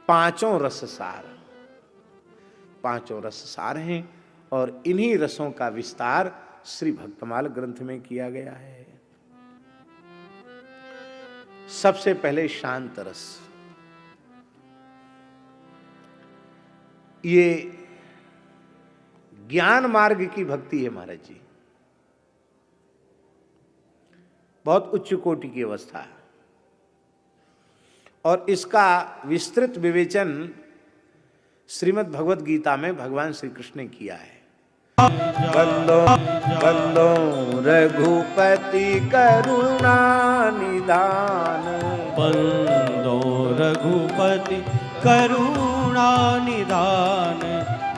पांचों रस सार, पांचों रस सार हैं और इन्हीं रसों का विस्तार श्री भक्तमाल ग्रंथ में किया गया है। सबसे पहले शांत रस, ये ज्ञान मार्ग की भक्ति है महाराज जी, बहुत उच्च कोटि की अवस्था है और इसका विस्तृत विवेचन श्रीमद् भगवत गीता में भगवान श्री कृष्ण ने किया है। बंदो बंदो रघुपति करुणा निधान, बंदो रघुपति करुणा निधान,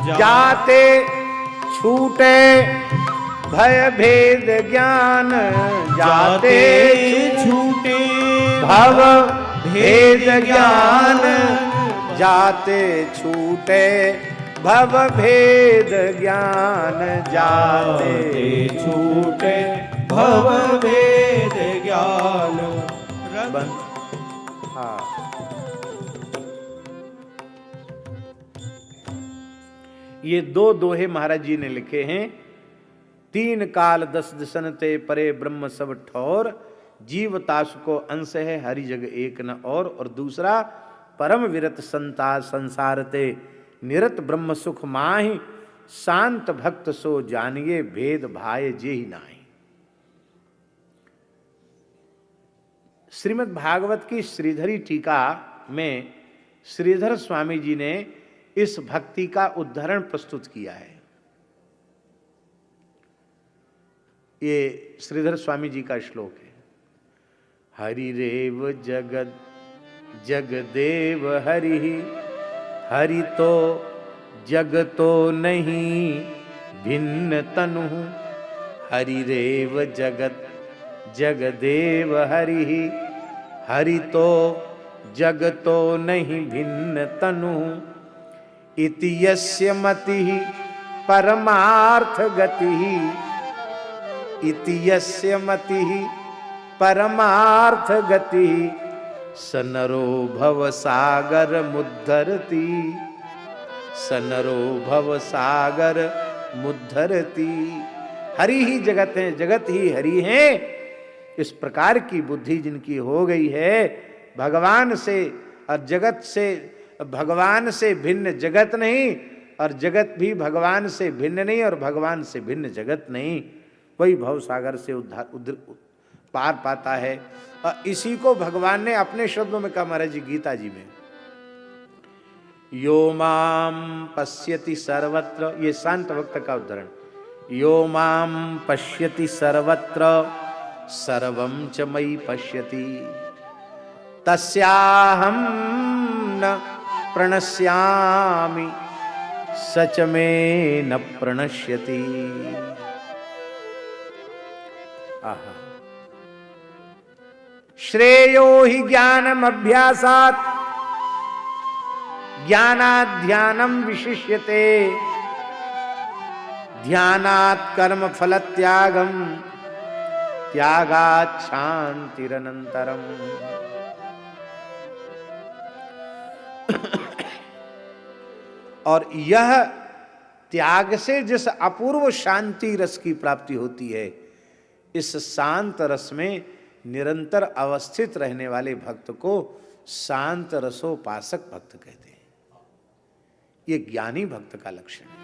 जाते छूटे भय भेद ज्ञान, जाते छूटे भव भेद ज्ञान, जाते छूटे भव भेद ज्ञान, जाते छूटे भव भेद ज्ञान। हाँ, ये दो दोहे महाराज जी ने लिखे हैं। तीन काल दस दिसन ते परे ब्रह्म सब ठौर, जीव तासु को अंश है हरि जग एक न और दूसरा परम विरत संता संसार ते निरत ब्रह्म सुख माहि, शांत भक्त सो जानिए भेद भाय जे ही नाही। श्रीमद् भागवत की श्रीधरी टीका में श्रीधर स्वामी जी ने इस भक्ति का उदाहरण प्रस्तुत किया है। ये श्रीधर स्वामी जी का श्लोक है। हरिरेव जगद जगदेव हरि, हरि तो जग तो नहीं भिन्न तनु, हरिरेव जगत जगदेव हरि, हरि तो जग तो नहीं भिन्न तनु, इति यस्य मतिः परमार्थ गतिः, इति यस्य मतिः परमार्थ गतिः, स नरो भव सागर मुद्धरति, स नरो भव सागर मुद्धरति। हरि ही जगत है, जगत ही हरि है। इस प्रकार की बुद्धि जिनकी हो गई है भगवान से और जगत से, भगवान से भिन्न जगत नहीं और जगत भी भगवान से भिन्न नहीं और भगवान से भिन्न जगत नहीं, वही भव सागर से उद्धार पार पाता है। और इसी को भगवान ने अपने शब्दों में कहा महाराज जी गीता जी में, यो माम पश्यति सर्वत्र, ये शांत भक्त का उदाहरण, यो माम पश्यति सर्वत्र सर्वं च मयि पश्यति, तस्याहं न प्रणश्यामि सच में न प्रणश्यति। आहा, श्रेयो हि ज्ञानम अभ्यासात् ज्ञानात् ध्यानम विशिष्यते, ध्यानात् कर्म फल त्यागम त्यागात् शांतिरनंतरम। और यह त्याग से जिस अपूर्व शांति रस की प्राप्ति होती है, इस शांत रस में निरंतर अवस्थित रहने वाले भक्त को शांत रसोपासक भक्त कहते हैं। ये ज्ञानी भक्त का लक्षण है।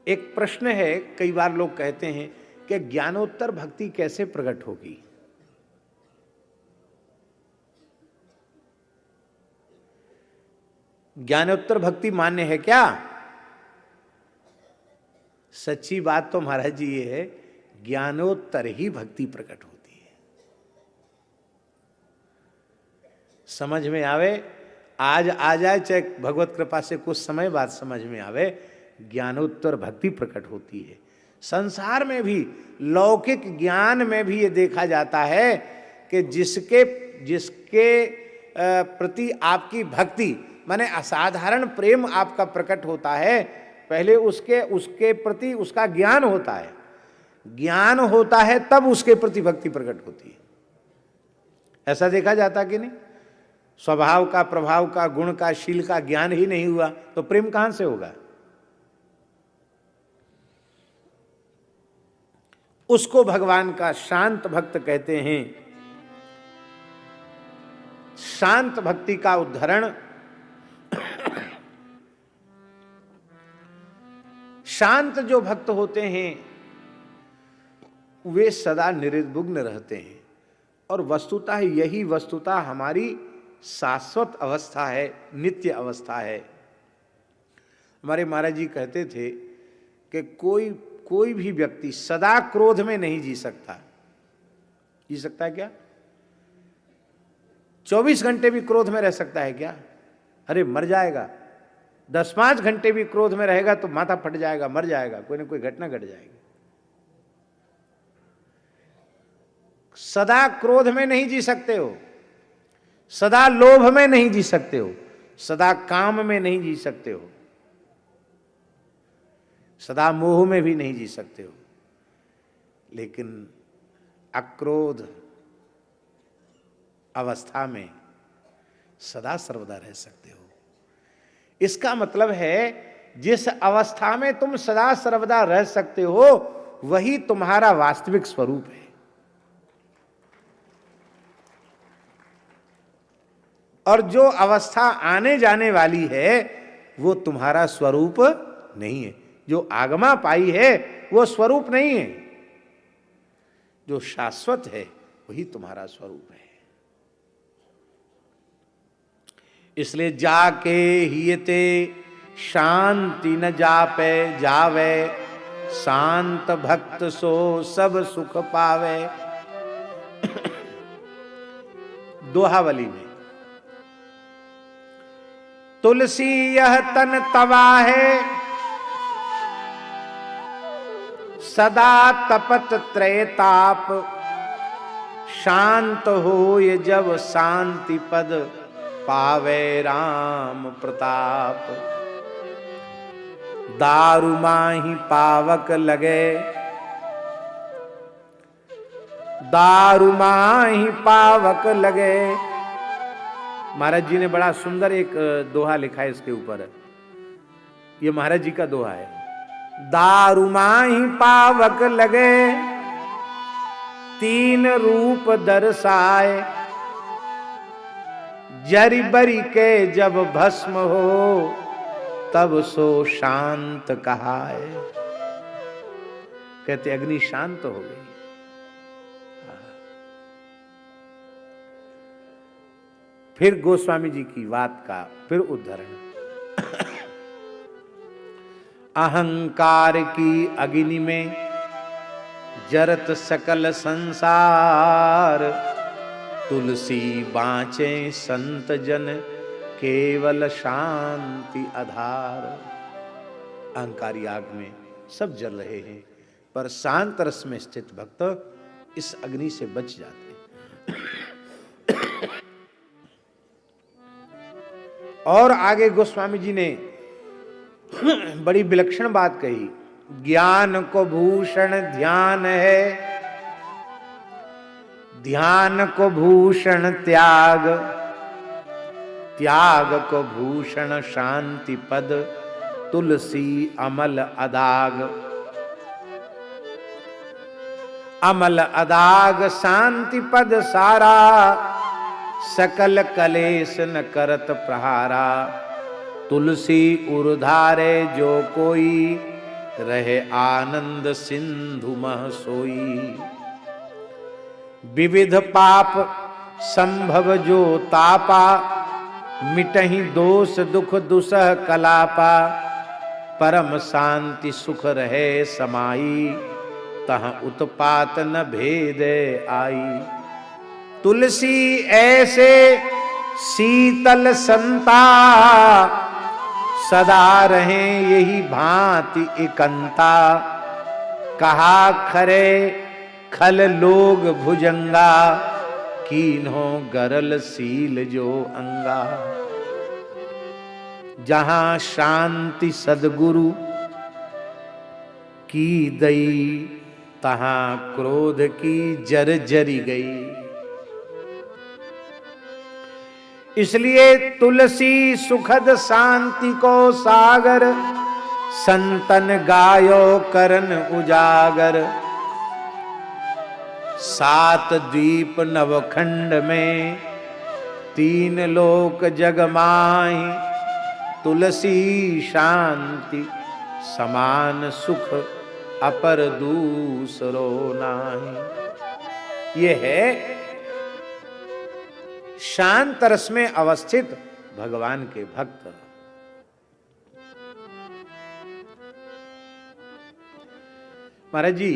एक प्रश्न है, कई बार लोग कहते हैं कि ज्ञानोत्तर भक्ति कैसे प्रकट होगी। ज्ञानोत्तर भक्ति मान्य है क्या? सच्ची बात तो महाराज जी ये है, ज्ञानोत्तर ही भक्ति प्रकट होती है। समझ में आवे आज आ जाए, चाहे भगवत कृपा से कुछ समय बाद समझ में आवे, ज्ञानोत्तर भक्ति प्रकट होती है। संसार में भी लौकिक ज्ञान में भी ये देखा जाता है कि जिसके प्रति आपकी भक्ति माने असाधारण प्रेम आपका प्रकट होता है, पहले उसके प्रति उसका ज्ञान होता है, ज्ञान होता है तब उसके प्रति भक्ति प्रकट होती है। ऐसा देखा जाता कि नहीं? स्वभाव का, प्रभाव का, गुण का, शील का ज्ञान ही नहीं हुआ तो प्रेम कहां से होगा? उसको भगवान का शांत भक्त कहते हैं। शांत भक्ति का उदाहरण, शांत जो भक्त होते हैं वे सदा निर्विघ्न रहते हैं, और वस्तुतः यही वस्तुतः हमारी शाश्वत अवस्था है, नित्य अवस्था है। हमारे महाराज जी कहते थे कि कोई भी व्यक्ति सदा क्रोध में नहीं जी सकता। जी सकता है क्या? 24 घंटे भी क्रोध में रह सकता है क्या? अरे मर जाएगा। 10-5 घंटे भी क्रोध में रहेगा तो माथा फट जाएगा, मर जाएगा, कोई ना कोई घटना घट जाएगी। सदा क्रोध में नहीं जी सकते हो, सदा लोभ में नहीं जी सकते हो, सदा काम में नहीं जी सकते हो, सदा मोह में भी नहीं जी सकते हो, लेकिन अक्रोध अवस्था में सदा सर्वदा रह सकते हो। इसका मतलब है जिस अवस्था में तुम सदा सर्वदा रह सकते हो वही तुम्हारा वास्तविक स्वरूप है। और जो अवस्था आने जाने वाली है वो तुम्हारा स्वरूप नहीं है। जो आगमा पाई है वो स्वरूप नहीं है, जो शाश्वत है वही तुम्हारा स्वरूप है। इसलिए जाके हियते शांति न जापे जावे, शांत भक्त सो सब सुख पावे। दोहावली में तुलसी यह तन तवा है, सदा तपत त्रैताप, शांत होय जब शांति पद, पावे राम प्रताप। दारू माही पावक लगे, दारू माही पावक लगे। महाराज जी ने बड़ा सुंदर एक दोहा लिखा है इसके ऊपर। ये महाराज जी का दोहा है। दारू माही पावक लगे, तीन रूप दर्शाए, जरी बरी के जब भस्म हो, तब सो शांत कहाए। कहते अग्नि शांत हो गई। फिर गोस्वामी जी की बात का फिर उदाहरण। अहंकार की अग्नि में जरत सकल संसार, तुलसी बाँचे संत जन केवल शांति आधार। अहंकारी आग में सब जल रहे हैं, पर शांत रस में स्थित भक्त इस अग्नि से बच जाते हैं। और आगे गोस्वामी जी ने बड़ी विलक्षण बात कही। ज्ञान को भूषण ध्यान है, ध्यान को भूषण त्याग, त्याग को भूषण शांति पद, तुलसी अमल अदाग। अमल अदाग शांति पद सारा, सकल कलेश न करत प्रहारा। तुलसी उर्धारे जो कोई, रहे आनंद सिंधु मह सोई। विविध पाप संभव जो तापा, मिटहि दोष दुख दुसह कलापा। परम शांति सुख रहे समाई, तह उत्पात न भेद आई। तुलसी ऐसे शीतल संता, सदा रहे यही भांति एकंता। कहा खरे खल लोग भुजंगा, कीन्हो गरल सील जो अंगा। जहां शांति सदगुरु की दई, तहां क्रोध की जर जरी गई। इसलिए तुलसी सुखद शांति को सागर, संतन गायो करन उजागर। 7 द्वीप नवखंड में 3 लोक जग माहि, तुलसी शांति समान सुख अपर दूसरो नाही। ये है शांत रस में अवस्थित भगवान के भक्त। महाराज जी,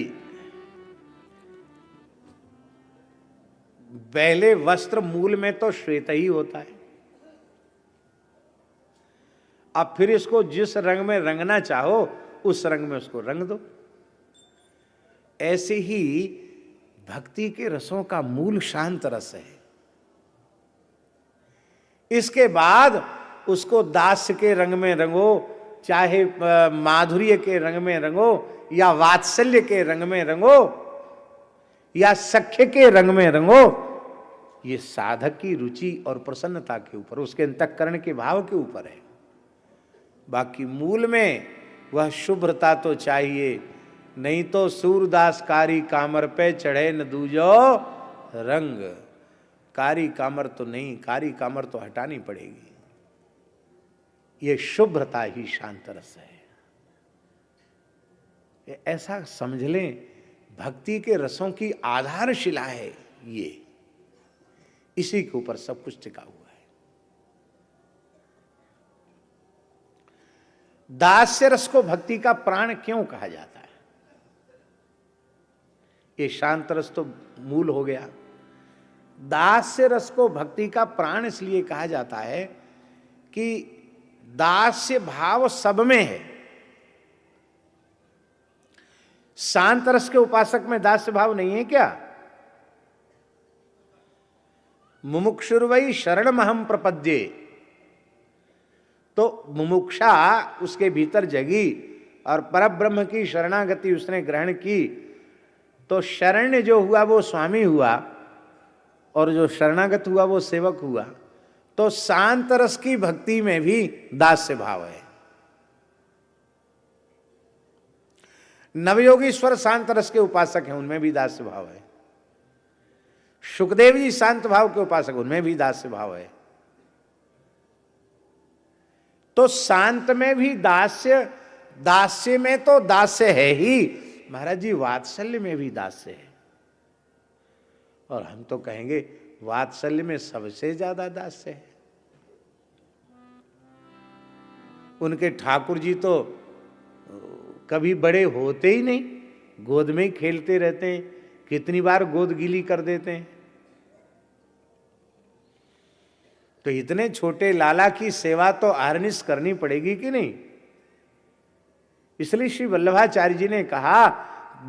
पहले वस्त्र मूल में तो श्वेत ही होता है, अब फिर इसको जिस रंग में रंगना चाहो उस रंग में उसको रंग दो। ऐसे ही भक्ति के रसों का मूल शांत रस है। इसके बाद उसको दास्य के रंग में रंगो, चाहे माधुर्य के रंग में रंगो, या वात्सल्य के रंग में रंगो, या सख्य के रंग में रंगो, ये साधक की रुचि और प्रसन्नता के ऊपर, उसके अंतःकरण के भाव के ऊपर है। बाकी मूल में वह शुभ्रता तो चाहिए, नहीं तो सूरदास कारी कामर पे चढ़े न दूजो रंग। कारी कामर तो नहीं, कारी कामर तो हटानी पड़ेगी। ये शुभ्रता ही शांत रस है। ऐसा समझ लें, भक्ति के रसों की आधारशिला है ये, इसी के ऊपर सब कुछ टिका हुआ है। दास्य रस को भक्ति का प्राण क्यों कहा जाता है? ये शांत रस तो मूल हो गया। दास्य रस को भक्ति का प्राण इसलिए कहा जाता है कि दास्य भाव सब में है। शांत रस के उपासक में दास्य भाव नहीं है क्या? मुमुक्षुर्वै शरणमहं प्रपद्ये, तो मुमुक्षा उसके भीतर जगी और परब्रह्म की शरणागति उसने ग्रहण की, तो शरण्य जो हुआ वो स्वामी हुआ और जो शरणागत हुआ वो सेवक हुआ। तो शांत रस की भक्ति में भी दास्य भाव है। नवयोगीश्वर शांत रस के उपासक हैं, उनमें भी दास्य भाव है। सुखदेव जी शांत भाव के उपासक, उनमें भी दास्य भाव है। तो शांत में भी दास्य, दास्य में तो दास्य है ही, महाराज जी वात्सल्य में भी दास्य है। और हम तो कहेंगे वात्सल्य में सबसे ज्यादा दास्य है। उनके ठाकुर जी तो कभी बड़े होते ही नहीं, गोद में ही खेलते रहते हैं, कितनी बार गोद गीली कर देते हैं। तो इतने छोटे लाला की सेवा तो आर्निश करनी पड़ेगी कि नहीं? इसलिए श्री वल्लभाचार्य जी ने कहा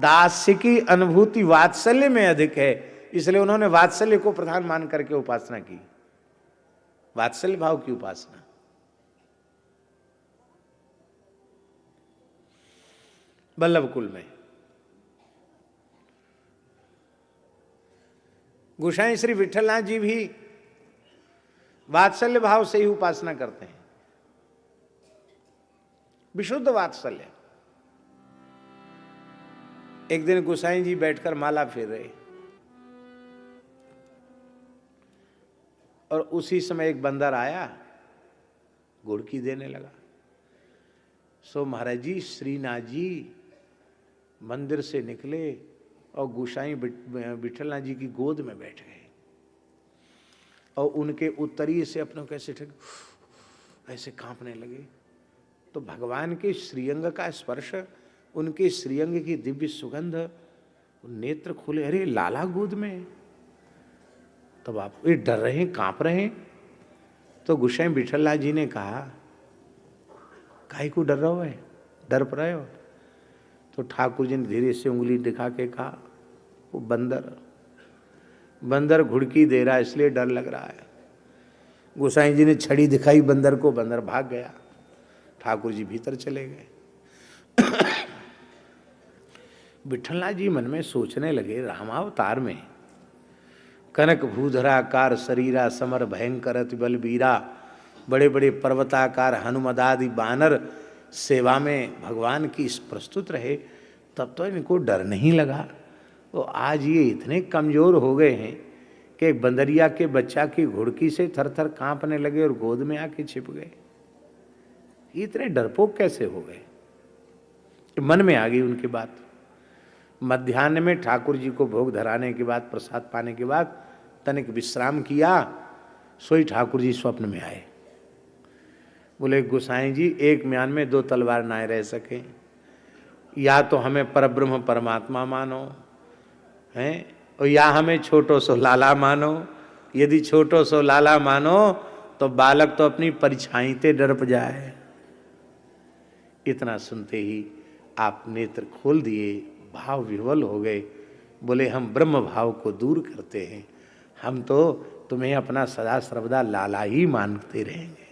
दास्य की अनुभूति वात्सल्य में अधिक है, इसलिए उन्होंने वात्सल्य को प्रधान मान करके उपासना की, वात्सल्य भाव की उपासना। वल्लभ कुल में गोसाई श्री विठलनाथ जी भी वात्सल्य भाव से ही उपासना करते हैं, विशुद्ध वात्सल्य। एक दिन गोसाई जी बैठकर माला फेर रहे और उसी समय एक बंदर आया, गुड़की देने लगा। सो महाराज जी श्रीनाथ जी मंदिर से निकले और गोसाई विठलनाथ जी की गोद में बैठ गए और उनके उत्तरीय से अपनों कैसे ठग ऐसे कांपने लगे। तो भगवान के श्रीअंग का स्पर्श, उनके श्रीअंग की दिव्य सुगंध, नेत्र खुले, अरे लाला गोद में। तब आप ये डर रहे हैं, कांप रहे हैं। तो गोसाई विठलनाथ जी ने कहा काहे को डर रहे हो, डर रहे हो? तो ठाकुर जी ने धीरे से उंगली दिखा के कहा वो बंदर घुड़की दे रहा है इसलिए डर लग रहा है। गोसाई जी ने छड़ी दिखाई बंदर को, बंदर भाग गया। ठाकुर जी भीतर चले गए। विठलनाथ जी मन में सोचने लगे रामावतार में कनक भूधराकार शरीरा समर भयंकर अति बलबीरा, बड़े बड़े पर्वताकार हनुमदादि बानर सेवा में भगवान की इस प्रस्तुत रहे, तब तो इनको डर नहीं लगा। तो आज ये इतने कमज़ोर हो गए हैं कि एक बंदरिया के बच्चा की घुड़की से थर थर कांपने लगे और गोद में आके छिप गए। इतने डरपोक कैसे हो गए? मन में आ गई उनकी बात। मध्याह्न में ठाकुर जी को भोग धराने के बाद, प्रसाद पाने के बाद तनिक विश्राम किया, सोई ठाकुर जी स्वप्न में आए। बोले गोसाई जी, एक म्यान में दो तलवार ना रह सके, या तो हमें परब्रह्म परमात्मा मानो हैं, और या हमें छोटो सो लाला मानो। यदि छोटो सो लाला मानो तो बालक तो अपनी परछाई ते डरप जाए। इतना सुनते ही आप नेत्र खोल दिए, भाव विह्वल हो गए। बोले हम ब्रह्म भाव को दूर करते हैं, हम तो तुम्हें अपना सदा सर्वदा लाला ही मानते रहेंगे।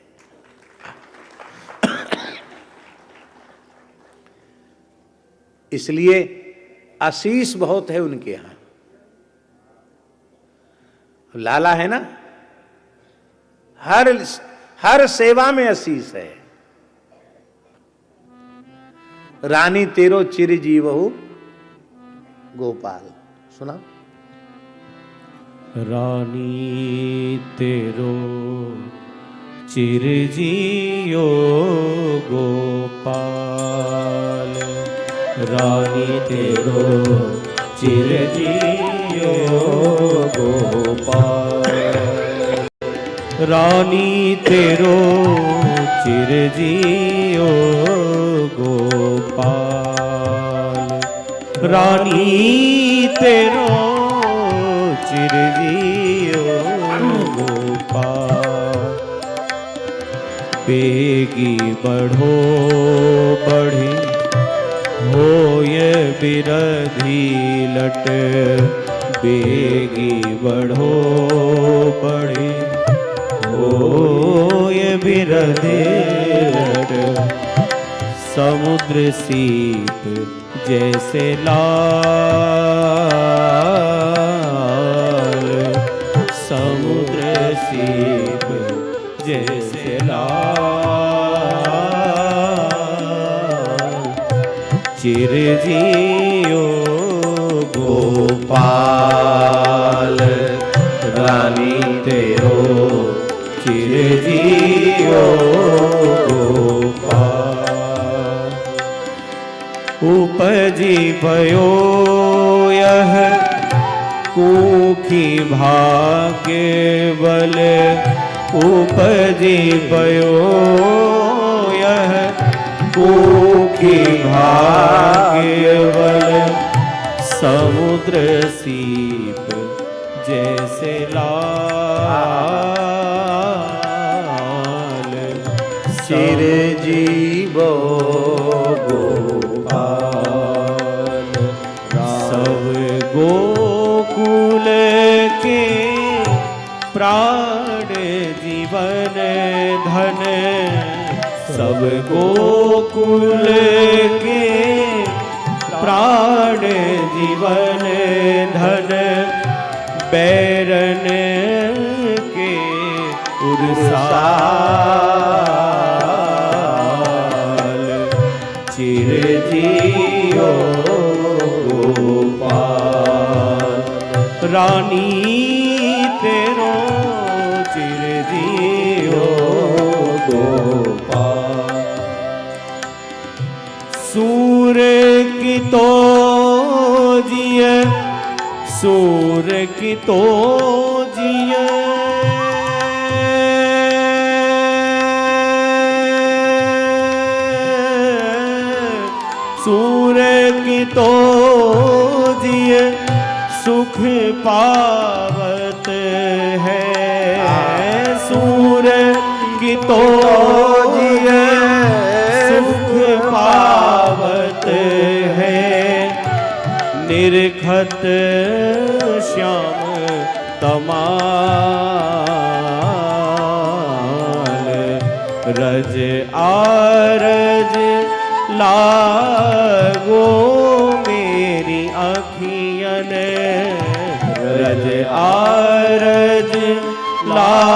इसलिए आशीष बहुत है उनके यहां। लाला है ना, हर सेवा में आशीष है। रानी तेरो चिर जीवहु गोपाल, सुना? रानी तेरो चिर जियो गोपाल, रानी तेरो चिर जियो गोपाल, रानी तेरो चिर जियो गोपाल, रानी तेरो चिर जियो गोपाल। बेगी बढ़ो बढ़ी हो ये बिरधी लट, बेगी बढ़ो बढ़ी हो ये बिरधी लट, समुद्र सीप जैसे लाल, समुद्र सीप जैसे लाल, चिर जियो गोपाल, रानी तेरो चिर जियो गोपाल। उपजी भयो यह कुखी भाग्य बल, उपजी भयो यह कुखी भाग्य बल, समुद्र सीप जैसे लाल, चिर जीवो गोपाल। सब गोकुल के प्राण जीवन धन, सब गोकुल के प्राण जीवन धन, बैरन के उरसाल, चिर जियो गोपाल, रानी तेरो चिर जियो गोपाल। सूर की तो जिए, सूर की तो जिए, सूर की तो जिए सुख पावत है, सूर की तो जिए सुख पावत है, निरखत श्याम तमाल, रज आरज लागो मेरी अखियन, रज आरज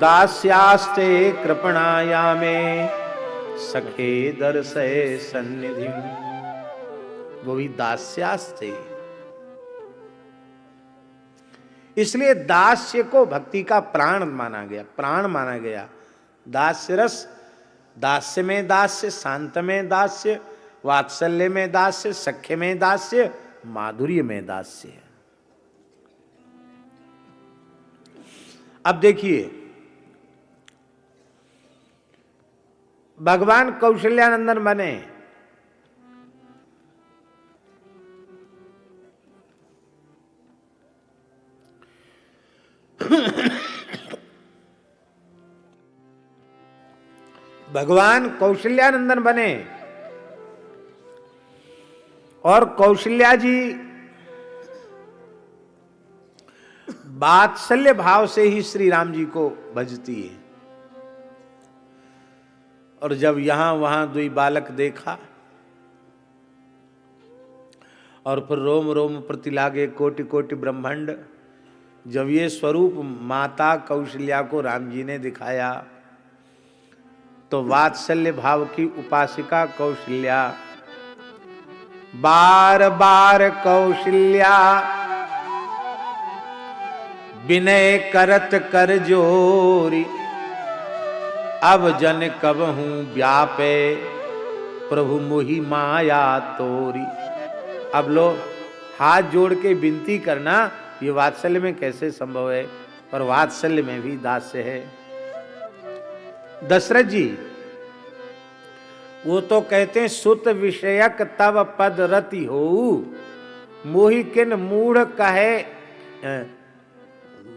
दास्यास्ते कृपणायामे सखे दर्शय सन्निधि। वो भी दास्यास्ते, इसलिए दास्य को भक्ति का प्राण माना गया, प्राण माना गया। दास्य रस, दास्य में दास्य, शांत में दास्य, वात्सल्य में दास्य, सख्य में दास्य, माधुर्य में दास्य। अब देखिए, भगवान कौशल्यानंदन बने, भगवान कौशल्यानंदन बने और कौशल्या जी वात्सल्य भाव से ही श्री राम जी को भजती है। और जब यहां वहां दुई बालक देखा और फिर रोम रोम प्रति लागे कोटि कोटि ब्रह्मांड, जब ये स्वरूप माता कौशल्या को राम जी ने दिखाया तो वात्सल्य भाव की उपासिका कौशल्या बार बार कौशल्या विनय करत कर जोरी, अब जन कब हूं व्यापे प्रभु मोहि माया तोरी। अब लो हाथ जोड़ के विनती करना, ये वात्सल्य में कैसे संभव है, पर वात्सल्य में भी दास्य है। दशरथ जी वो तो कहते हैं सुत विषयक तब पद रति हो, मोहि किन मूढ़ कहे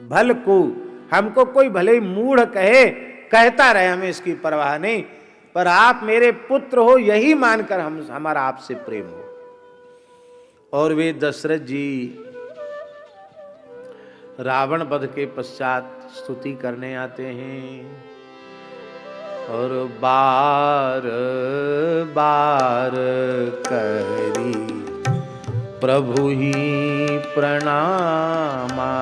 भल को। हमको कोई भले ही मूढ़ कहे, कहता रहे, हमें इसकी परवाह नहीं, पर आप मेरे पुत्र हो यही मानकर हमारा आपसे प्रेम हो। और वे दशरथ जी रावण वध के पश्चात स्तुति करने आते हैं और बार बार करी प्रभु ही प्रणामा,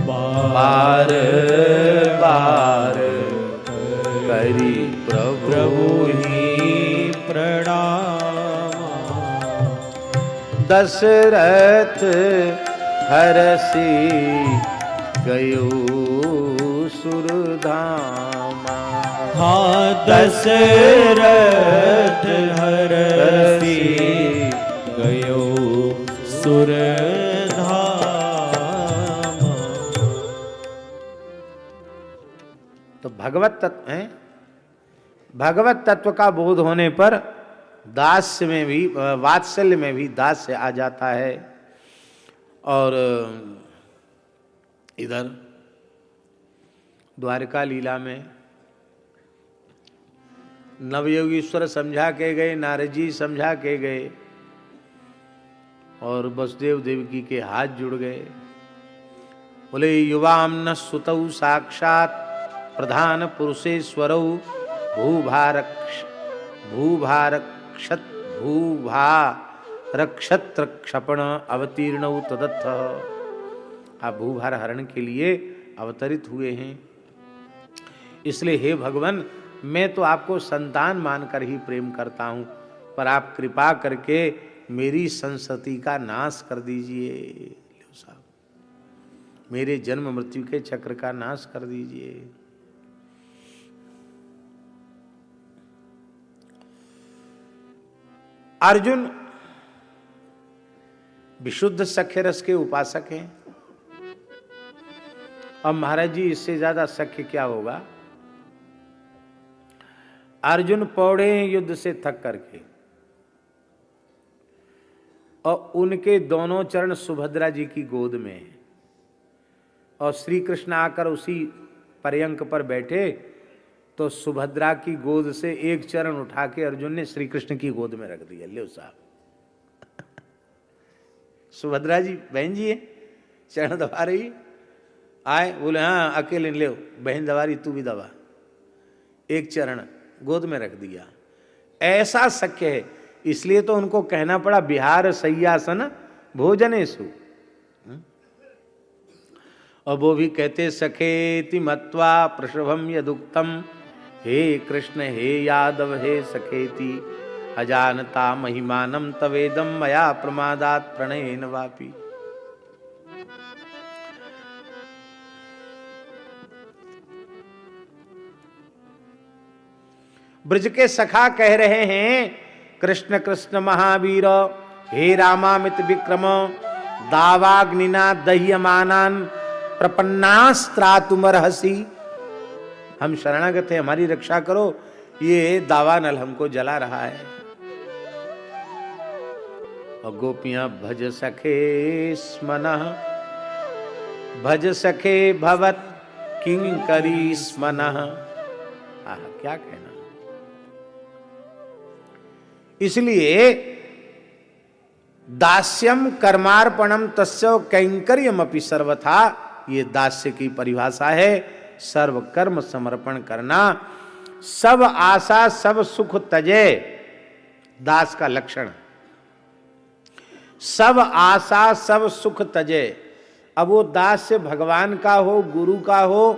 बार बार करी प्रभु ही प्रणामा। दशरथ हरसी गयो सुरधामा, हाँ दशरथ हरसी गयो सुरधामा। तो भगवत तत्व है, भगवत तत्व का बोध होने पर दास्य में भी, वात्सल्य में भी दास्य आ जाता है। और इधर द्वारका लीला में नवयोगीश्वर समझा के गए, नारद जी समझा के गए और वसुदेव देवकी के हाथ जुड़ गए। बोले युवाम न सुतौ साक्षात प्रधान पुरुषेश्वरौ भूभारक्षत्र क्षपण अवतीर्ण तदत्थ। आप भूभार हरण के लिए अवतरित हुए हैं, इसलिए हे भगवान मैं तो आपको संतान मानकर ही प्रेम करता हूं, पर आप कृपा करके मेरी संसति का नाश कर दीजिए। लो साहब, मेरे जन्म मृत्यु के चक्र का नाश कर दीजिए। अर्जुन विशुद्ध सख्य रस के उपासक हैं। अब महाराज जी इससे ज्यादा सख्य क्या होगा। अर्जुन पौड़े युद्ध से थक करके, और उनके दोनों चरण सुभद्रा जी की गोद में है, और श्री कृष्ण आकर उसी पर्यंक पर बैठे तो सुभद्रा की गोद से एक चरण उठा के अर्जुन ने श्री कृष्ण की गोद में रख दिया। ले साहब, सुभद्रा जी बहन जी है, चरण दबा रही, आए बोले हाँ अकेले ले, बहन दबा रही तू भी दबा, एक चरण गोद में रख दिया। ऐसा सख्य है, इसलिए तो उनको कहना पड़ा बिहार सय्यासन भोजनेषु। और वो भी कहते सखेति मत्वा प्रसभम यदुक्तम, हे कृष्ण हे यादव हे सखेति, अजानता महिमानम तवेदम मया प्रमादात प्रणयेन वापि। ब्रज के सखा कह रहे हैं कृष्ण कृष्ण महावीर, हे रामामित विक्रम, दावाग्निना दह्यमानान प्रपन्नास्त्रातुमर्हसि। हम शरणागत हैं, हमारी रक्षा करो, ये दावानल हमको जला रहा है। और गोपियां भज सखे स्मनः, भज सखे भवत किंकरी स्मनः। क्या कहना। इसलिए दास्यम कर्मार्पणम तस्य कैंकर्यमपि सर्वथा, ये दास्य की परिभाषा है। सर्व कर्म समर्पण करना, सब आशा सब सुख तजे, दास का लक्षण। सब आशा सब सुख तजे। अब वो दास्य भगवान का हो, गुरु का हो,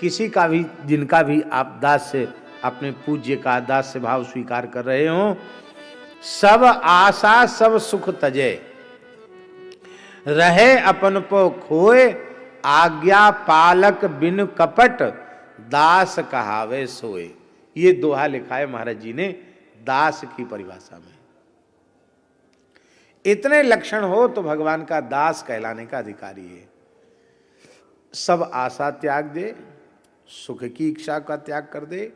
किसी का भी, जिनका भी आप दास्य, अपने पूज्य का दास्य भाव स्वीकार कर रहे हो, सब आशा सब सुख तजे, रहे अपन को खोए, आज्ञा पालक बिन कपट, दास कहावे सोए। ये दोहा लिखा है महाराज जी ने दास की परिभाषा में। इतने लक्षण हो तो भगवान का दास कहलाने का अधिकारी है। सब आशा त्याग दे, सुख की इच्छा का त्याग कर दे,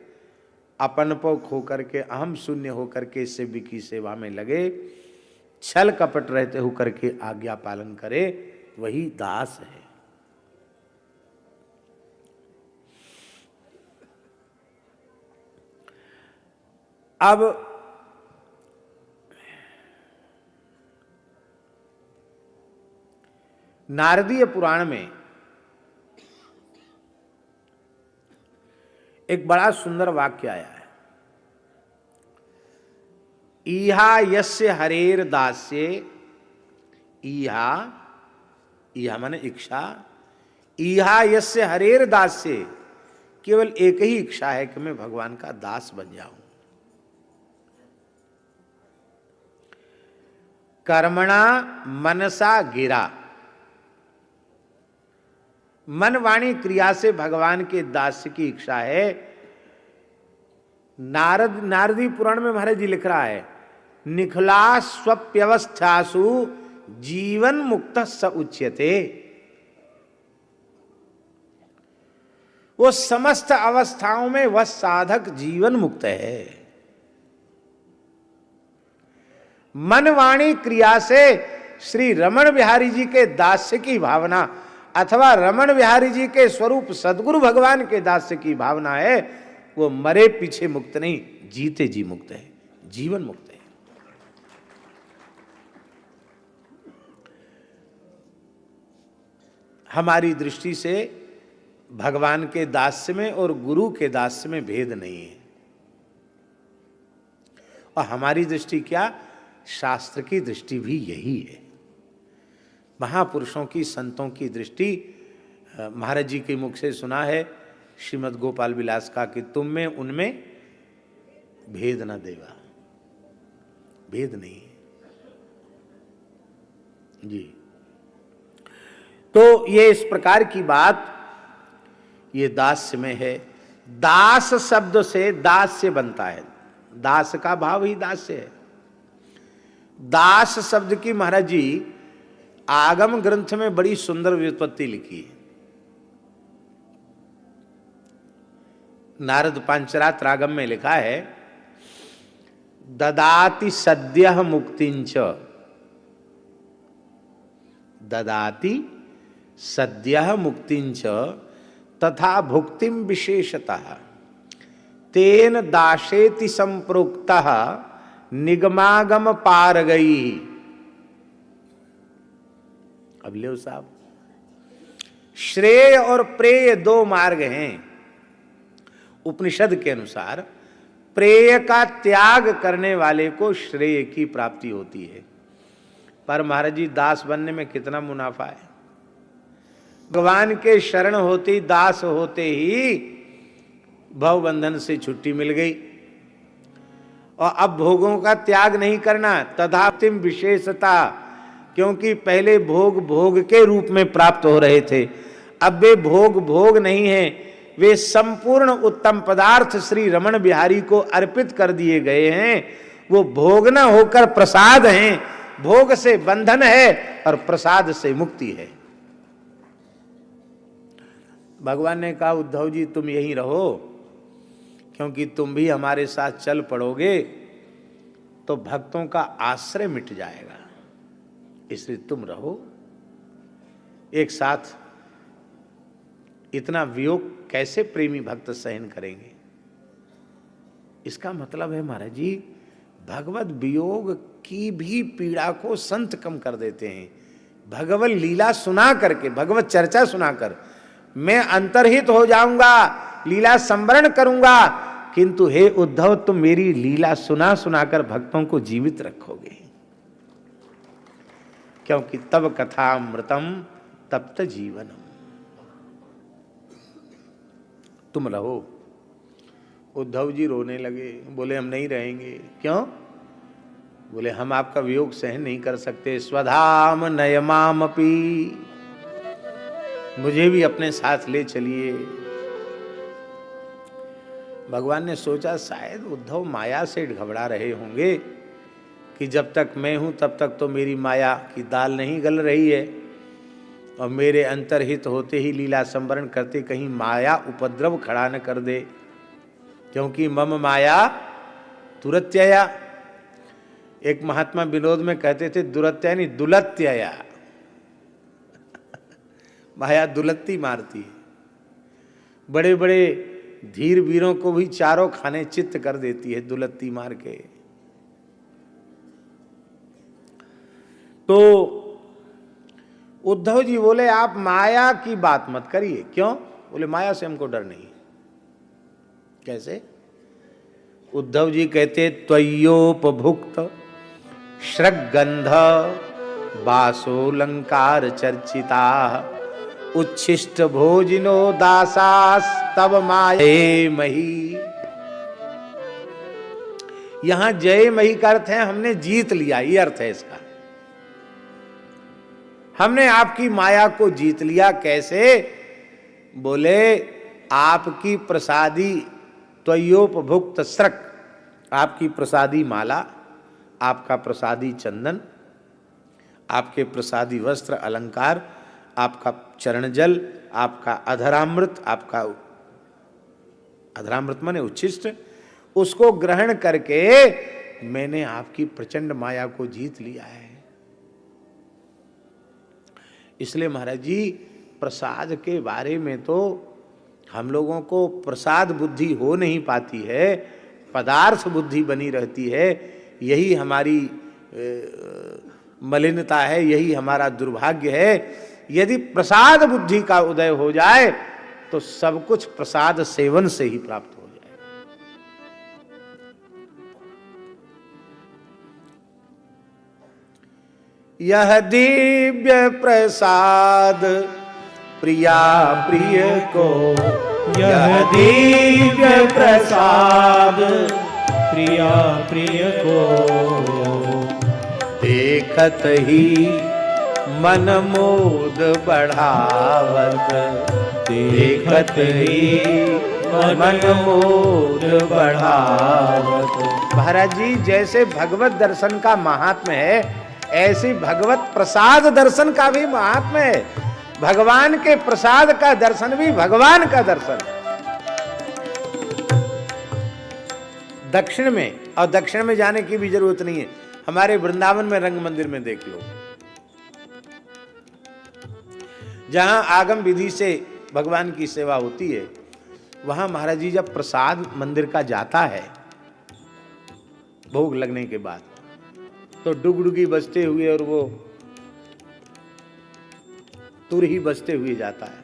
अपन को खो करके, अहम शून्य होकर के सेवी की सेवा में लगे, छल कपट रहते होकर के आज्ञा पालन करे, वही दास है। अब नारदीय पुराण में एक बड़ा सुंदर वाक्य आया है। ईहा यस्य हरेर दास्ये, ईहा, ईहा माने इच्छा, ईहा यस्य हरेर दास्ये, केवल एक ही इच्छा है कि मैं भगवान का दास बन जाऊं। कर्मणा मनसा गिरा, मन वाणी क्रिया से भगवान के दास की इच्छा है। नारदी पुराण में महाराज जी लिख रहा है, निखला स्वप्यवस्थासु जीवन मुक्त स उच्यते। वो समस्त अवस्थाओं में वह साधक जीवन मुक्त है। मन वाणी क्रिया से श्री रमण बिहारी जी के दास्य की भावना अथवा रमण बिहारी जी के स्वरूप सदगुरु भगवान के दास्य की भावना है, वो मरे पीछे मुक्त नहीं, जीते जी मुक्त है, जीवन मुक्त है। हमारी दृष्टि से भगवान के दास्य में और गुरु के दास्य में भेद नहीं है। और हमारी दृष्टि क्या, शास्त्र की दृष्टि भी यही है। महापुरुषों की, संतों की दृष्टि, महाराज जी के मुख से सुना है श्रीमद् गोपाल विलास का कि तुम में उनमें भेद न देवा, भेद नहीं जी। तो ये इस प्रकार की बात ये दास्य में है। दास शब्द से दास्य बनता है, दास का भाव ही दास्य है। दास शब्द की महाराज जी आगम ग्रंथ में बड़ी सुंदर व्युत्पत्ति लिखी है। नारद पांचरात्र आगम में लिखा है, ददाति सद्यः मुक्तिंच, ददाति सद्यः मुक्तिंच तथा भुक्तिम विशेषतः तेन दाशेति संप्रोक्तः निगमागम पार गई। अब ले साहब, श्रेय और प्रेय दो मार्ग हैं। उपनिषद के अनुसार प्रेय का त्याग करने वाले को श्रेय की प्राप्ति होती है। पर महाराज जी दास बनने में कितना मुनाफा है। भगवान के शरण होते, दास होते ही भवबंधन से छुट्टी मिल गई। और अब भोगों का त्याग नहीं करना, तथातिम विशेषता, क्योंकि पहले भोग भोग के रूप में प्राप्त हो रहे थे, अब वे भोग भोग नहीं है, वे संपूर्ण उत्तम पदार्थ श्री रमण बिहारी को अर्पित कर दिए गए हैं। वो भोग न होकर प्रसाद हैं, भोग से बंधन है और प्रसाद से मुक्ति है। भगवान ने कहा उद्धव जी तुम यहीं रहो, क्योंकि तुम भी हमारे साथ चल पड़ोगे तो भक्तों का आश्रय मिट जाएगा, इसलिए तुम रहो। एक साथ इतना वियोग कैसे प्रेमी भक्त सहन करेंगे? इसका मतलब है महाराज जी, भगवत वियोग की भी पीड़ा को संत कम कर देते हैं। भगवत लीला सुना करके, भगवत चर्चा सुनाकर मैं अंतर्हित हो जाऊंगा, लीला संवरण करूंगा, किंतु हे उद्धव तुम मेरी लीला सुना सुनाकर भक्तों को जीवित रखोगे, क्योंकि तब कथामृतम तप्त जीवनम। तुम रहो। उद्धव जी रोने लगे, बोले हम नहीं रहेंगे। क्यों? बोले हम आपका वियोग सहन नहीं कर सकते। स्वधाम नयमामपि, मुझे भी अपने साथ ले चलिए। भगवान ने सोचा शायद उद्धव माया से घबरा रहे होंगे कि जब तक मैं हूं तब तक तो मेरी माया की दाल नहीं गल रही है, और मेरे अंतर्हित होते ही लीला संवरण करते कहीं माया उपद्रव खड़ा न कर दे, क्योंकि मम माया दुरत्यया। एक महात्मा विनोद में कहते थे दुरत्या नहीं दुलत्यया, माया दुलत्ती मारती है। बड़े बड़े धीर वीरों को भी चारों खाने चित्त कर देती है दुलत्ती मार के। तो उद्धव जी बोले आप माया की बात मत करिए। क्यों? बोले माया से हमको डर नहीं। कैसे? उद्धव जी कहते त्वयोपभुक्त श्रगंध वासोलंकार चर्चिता उच्छिष्ट भोजिनो दासास्तव माये मही। यहां जय मही का अर्थ है हमने जीत लिया, ये अर्थ है इसका। हमने आपकी माया को जीत लिया। कैसे? बोले आपकी प्रसादी त्वयोपभुक्त स्रक, आपकी प्रसादी माला, आपका प्रसादी चंदन, आपके प्रसादी वस्त्र अलंकार, आपका चरण जल, आपका अधरामृत, आपका अधरामृत माने उच्छिष्ट, उसको ग्रहण करके मैंने आपकी प्रचंड माया को जीत लिया है। इसलिए महाराज जी प्रसाद के बारे में तो हम लोगों को प्रसाद बुद्धि हो नहीं पाती है, पदार्थ बुद्धि बनी रहती है। यही हमारी मलिनता है, यही हमारा दुर्भाग्य है। यदि प्रसाद बुद्धि का उदय हो जाए तो सब कुछ प्रसाद सेवन से ही प्राप्त हो जाए। यह दिव्य प्रसाद प्रिया प्रिय को, यह दिव्य प्रसाद प्रिया प्रिय को, देखत ही मन मोद बढ़ावत, देखत ही मन मोद बढ़ावत। महाराज जी जैसे भगवत दर्शन का महात्म्य है, ऐसी भगवत प्रसाद दर्शन का भी महात्म्य है। भगवान के प्रसाद का दर्शन भी भगवान का दर्शन। दक्षिण में, और दक्षिण में जाने की भी जरूरत नहीं है, हमारे वृंदावन में रंग मंदिर में देख लो, जहां आगम विधि से भगवान की सेवा होती है, वहां महाराज जी जब प्रसाद मंदिर का जाता है भोग लगने के बाद, तो डुगडुगी बजते हुए और वो तुरही बजते हुए जाता है।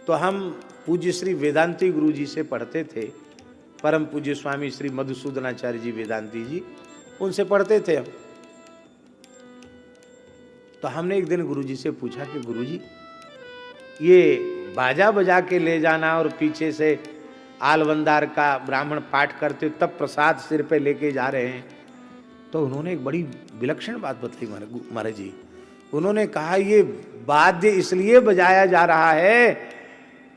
तो हम पूज्य श्री वेदांती गुरु जी से पढ़ते थे, परम पूज्य स्वामी श्री मधुसूदनाचार्य जी वेदांती जी, उनसे पढ़ते थे हम। तो हमने एक दिन गुरु जी से पूछा कि गुरु जी ये बाजा बजा के ले जाना और पीछे से आलवंदार का ब्राह्मण पाठ करते तब प्रसाद सिर पे लेके जा रहे हैं। तो उन्होंने एक बड़ी विलक्षण बात बताई महाराज जी। उन्होंने कहा ये वाद्य इसलिए बजाया जा रहा है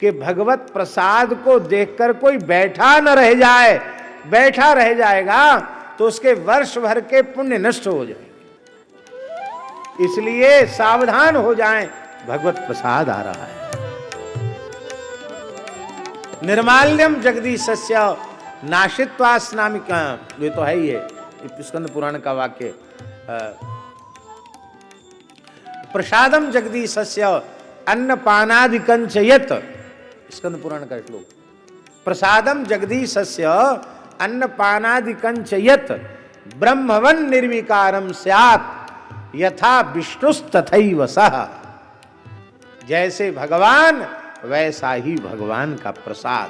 कि भगवत प्रसाद को देखकर कोई बैठा न रह जाए, बैठा रह जाएगा तो उसके वर्ष भर के पुण्य नष्ट हो जाएंगे, इसलिए सावधान हो जाएं, भगवत प्रसाद आ रहा है। निर्माल्यम जगदीशस्य नाशित्वा स्नामिका, ये तो है ही है, स्कंद पुराण का वाक्य। प्रसादम जगदीशस्य अन्नपानादिकंच यत्, स्कंद पुराण का श्लोक। प्रसादम जगदीशस्य अन्नपानादिकंच यत् ब्रह्मवन निर्विकारम स्यात् यथा विष्णुस्तथैव सः। जैसे भगवान वैसा ही भगवान का प्रसाद।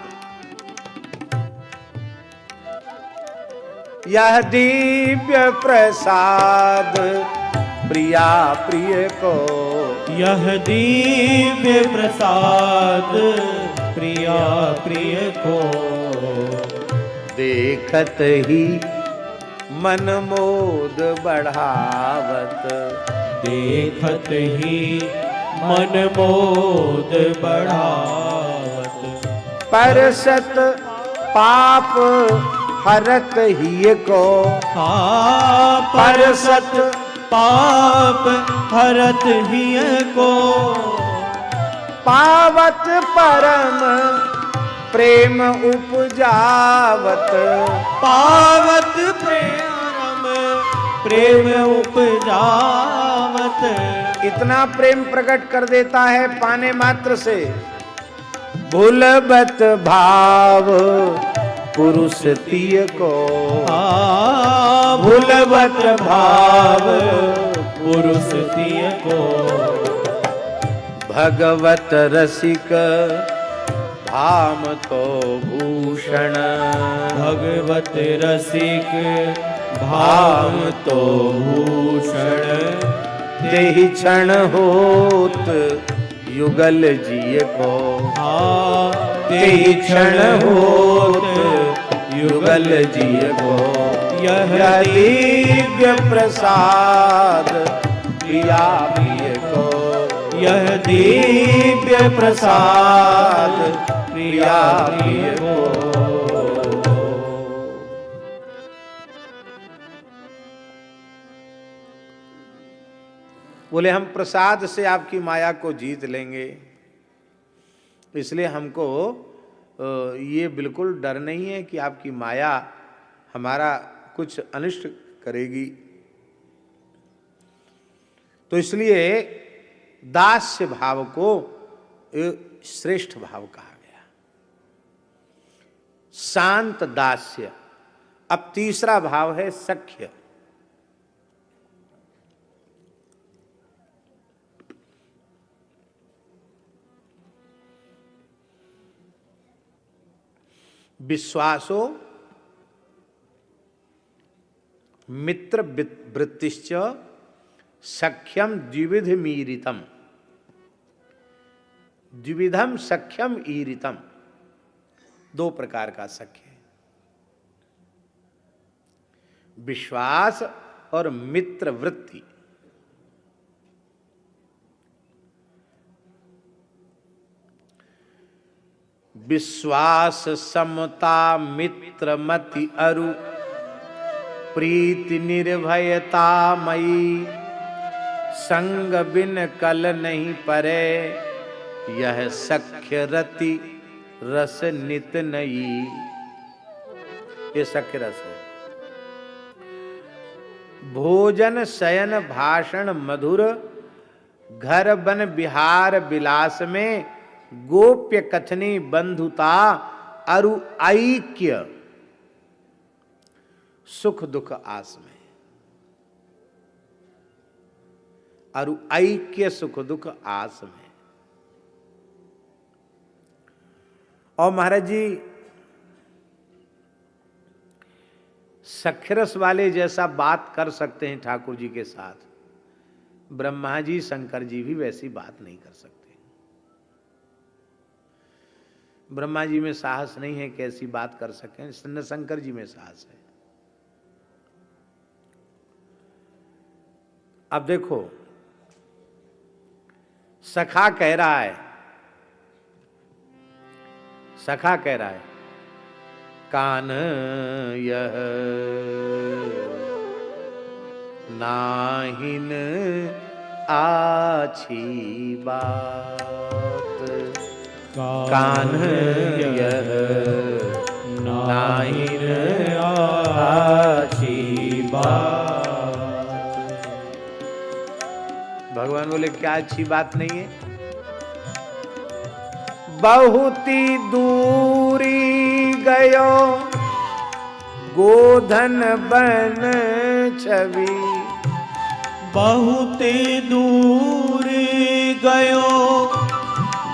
यह दिव्य प्रसाद प्रिया प्रिय को, यह दिव्य प्रसाद प्रिया प्रिय को, देखत ही मन मोद बढ़ावत, देखत ही मन मोद बढ़ावत, परसत पाप हरत ही को, परसत पाप हरत ही को, पावत परम प्रेम उपजावत, पावत प्रेम उपजावत। इतना प्रेम प्रकट कर देता है पाने मात्र से। भूलबत भाव पुरुष तिय को, भूलबत भाव पुरुष तिय को, भगवत रसिक भाम तो भूषण, भगवत रसिक भाम तो भूषण, तेहि क्षण होत युगल जिय को, तेहि क्षण होत युगल जिय को। यह दिव्य प्रसाद प्रिया प्रिय को, यह दिव्य प्रसाद प्रिया प्रिय को। बोले हम प्रसाद से आपकी माया को जीत लेंगे, इसलिए हमको ये बिल्कुल डर नहीं है कि आपकी माया हमारा कुछ अनिष्ट करेगी। तो इसलिए दास्य भाव को श्रेष्ठ भाव कहा गया, शांत दास्य। अब तीसरा भाव है सख्य। विश्वासो मित्र वृत्तिश्च सख्यम द्विविध मीरितम, द्विविधम सख्यम ईरितम। दो प्रकार का सख्य है, विश्वास और मित्र वृत्ति। विश्वास समता मित्र मति अरु, प्रीति निर्भयता मई, संग बिन कल नहीं परे, यह सख्य रति रस नित नई। ये सख्य रस है। भोजन शयन भाषण मधुर, घर बन बिहार विलास में, गोप्य कथनी बंधुता अरु ऐक्य, सुख दुख आस में। अरु ऐक्य सुख दुख आस में। और महाराज जी सख्यरस वाले जैसा बात कर सकते हैं ठाकुर जी के साथ, ब्रह्मा जी शंकर जी भी वैसी बात नहीं कर सकते। ब्रह्मा जी में साहस नहीं है कि ऐसी बात कर सकें, न शंकर जी में साहस है। अब देखो, सखा कह रहा है, सखा कह रहा है, कान यह नाहिन आछी बात, कान यह नाहिन आछी बात। भगवान बोले क्या अच्छी बात नहीं है? बहुती दूरी गयो गोधन बन छवि, बहुते दूर गयो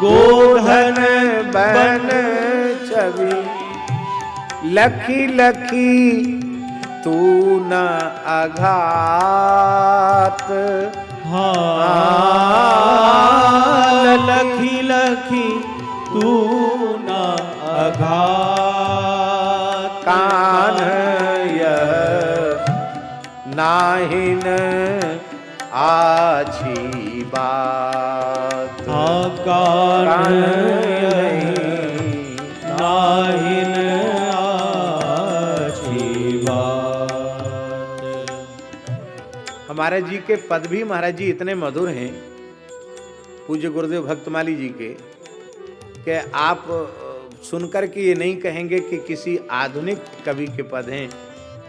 गोधन बन छवि, लखी लखी तू न आघात, हाँ लखी लखी तू न आघात, कान यह नाहिन आछी बात, कान यह नाहिन आछी बात। हमारे जी के पद भी महाराज जी इतने मधुर हैं, पूज्य गुरुदेव भक्तमाली जी के, कि आप सुनकर के ये नहीं कहेंगे कि किसी आधुनिक कवि के पद हैं,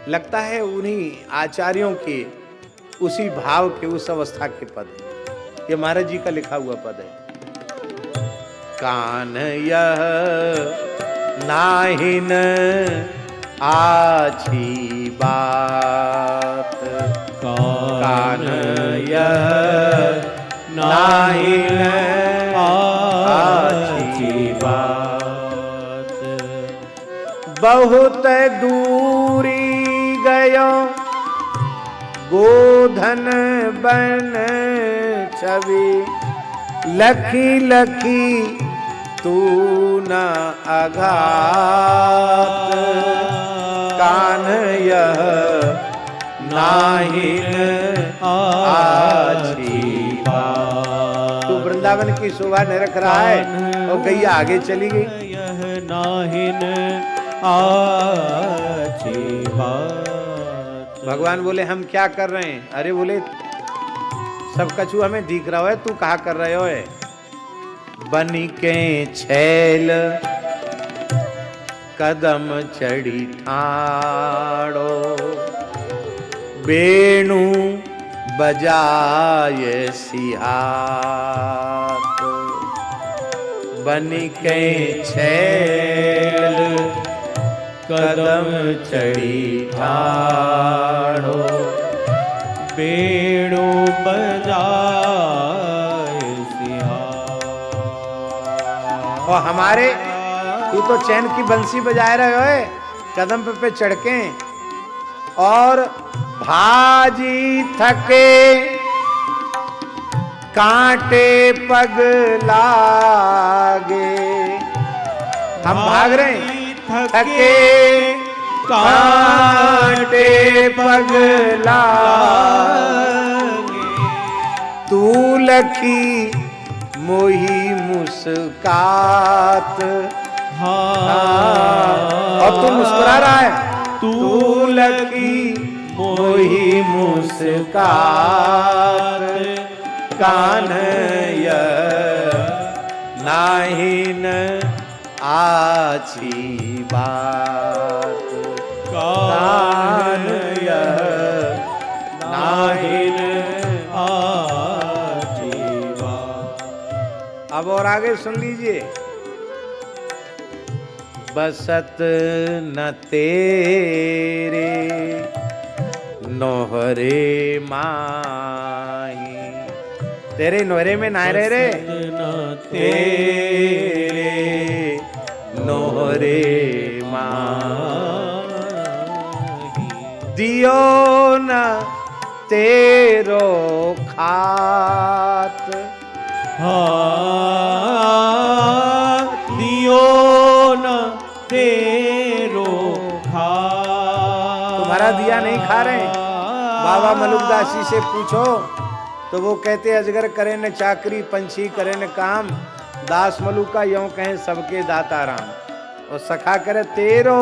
लगता है उन्हीं आचार्यों के उसी भाव के, उस अवस्था के पद हैं। ये महाराज जी का लिखा हुआ पद है। कान यह नाहिन आछी बात, कान यह नाहिन आछी बात, बहुत दूरी गयो गोधन बन छवि, लखी लखी तू न आघात, कान यह नाहिन आछी बात। तू वृंदावन की शोभा नहीं रख रहा है और गैया आगे चली गई। यह नाहिन आछी बात। भगवान बोले हम क्या कर रहे हैं? अरे बोले सब कछु हमें दिख रहा है, तू कहा कर रहे हो? बनी के छैल कदम चढ़ी ठाड़ो, बेणु बजाए सिहात, बनी के छैल कदम चढ़ी ठाड़ो, बेड़ो बजाए सिहार। और हमारे तू तो चैन की बंसी बजाए रहे हो कदम पे चढ़ के, और भाजी थके कांटे पग लागे। हम भाग रहे हैं, थके कांटे पग लागे, तू लखी मोही मुस्कात। और तू मुस्कुरा रहा है, तू लखी मोही मुस्कात, कान यह नाहिन आछी बात, कान यह नाहिन आछी बात। अब और आगे सुन लीजिए। बसत न तेरे नोहरे माही, तेरे नोहरे में ना रहे रे, तेरे नोहरे माही, दियो न तेरो खात, दियो हमारा दिया नहीं खा रहे। बाबा मलुकदासी से पूछो तो वो कहते अजगर करे न चाकरी, पंछी करे न काम, दास मलुका यों कहें सबके दाता राम। और सखा करे तेरो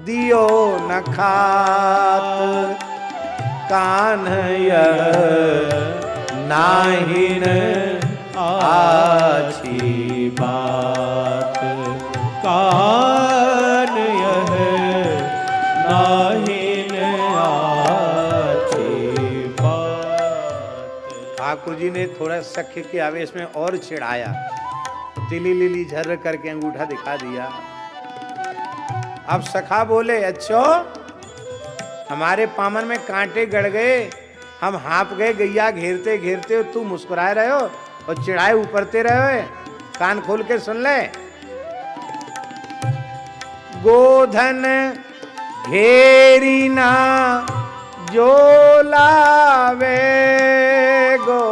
दियो न खात, कान्हैया नाहिन आछी बात, कान यह नाहिन आछी बात। ठाकुर जी ने थोड़ा सख्य के आवेश में और चिढ़ाया, तिली लिली झर्र करके अंगूठा दिखा दिया। अब सखा बोले अच्छो हमारे पामन में कांटे गड़ गए, हम हाँप गए गैया घेरते घेरते, और तू मुस्कुराए रहे हो और चिढ़ाए ऊपरते रहे हो। कान खोल के सुन ले। गोधन घेरी ना जो लावे गो,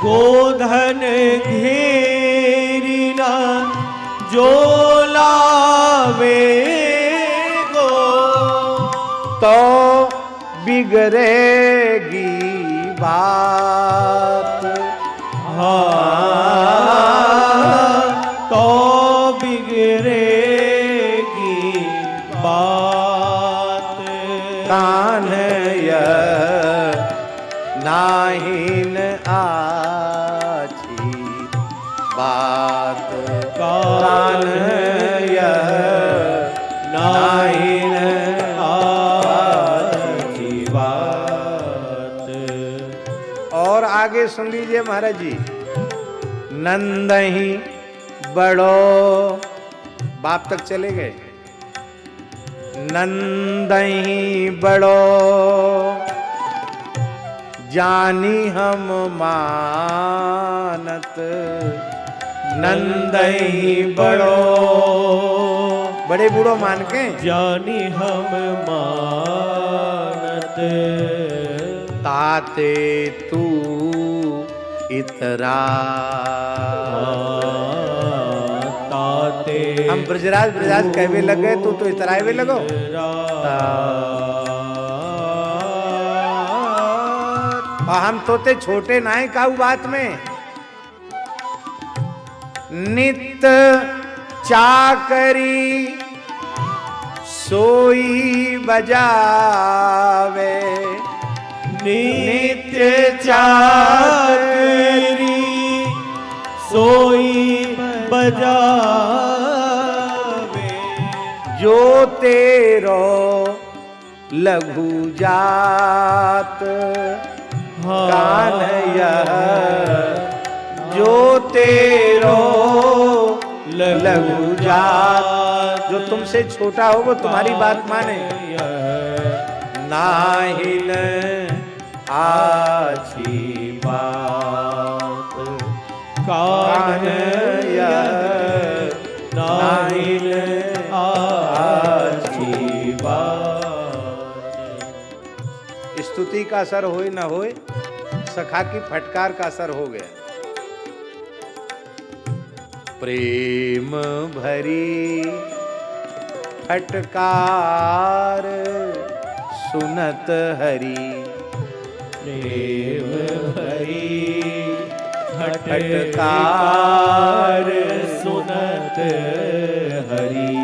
गोधन घेरी ना जो लावे गो, तो बिगड़ेगी बात। हाँ तो बिगड़ेगी बात। कान्हैया नाहिन आछी बात, कान्हैया नाहिन आछी बात। और आगे सुन लीजिए महाराज जी। नंदही बड़ो, बाप तक चले गए। नंदही बड़ो जानी हम मानत, नंदही बड़ो, बड़े बूढ़ो मान के जानी हम मानत, ताते तू इतरा। ताते हम ब्रजराज ब्रजराज कहवे लगे, तू तो इतराए लगो। और हम तोते छोटे नाई काऊ बात में। नित चाकरी सोई बजावे, नित्य चाकरी सोई बजावे, जो तेरो लघु जात। कान्हैया जो तेरो लघु जात, जो तुमसे छोटा हो वो तुम्हारी बात माने। नाहिन आछी बात, कान्हैया नाहिन आछी बात। स्तुति का असर होए न होए, सखा की फटकार का असर हो गया। प्रेम भरी फटकार सुनत हरि, प्रेम भरी फटकार सुनत हरि,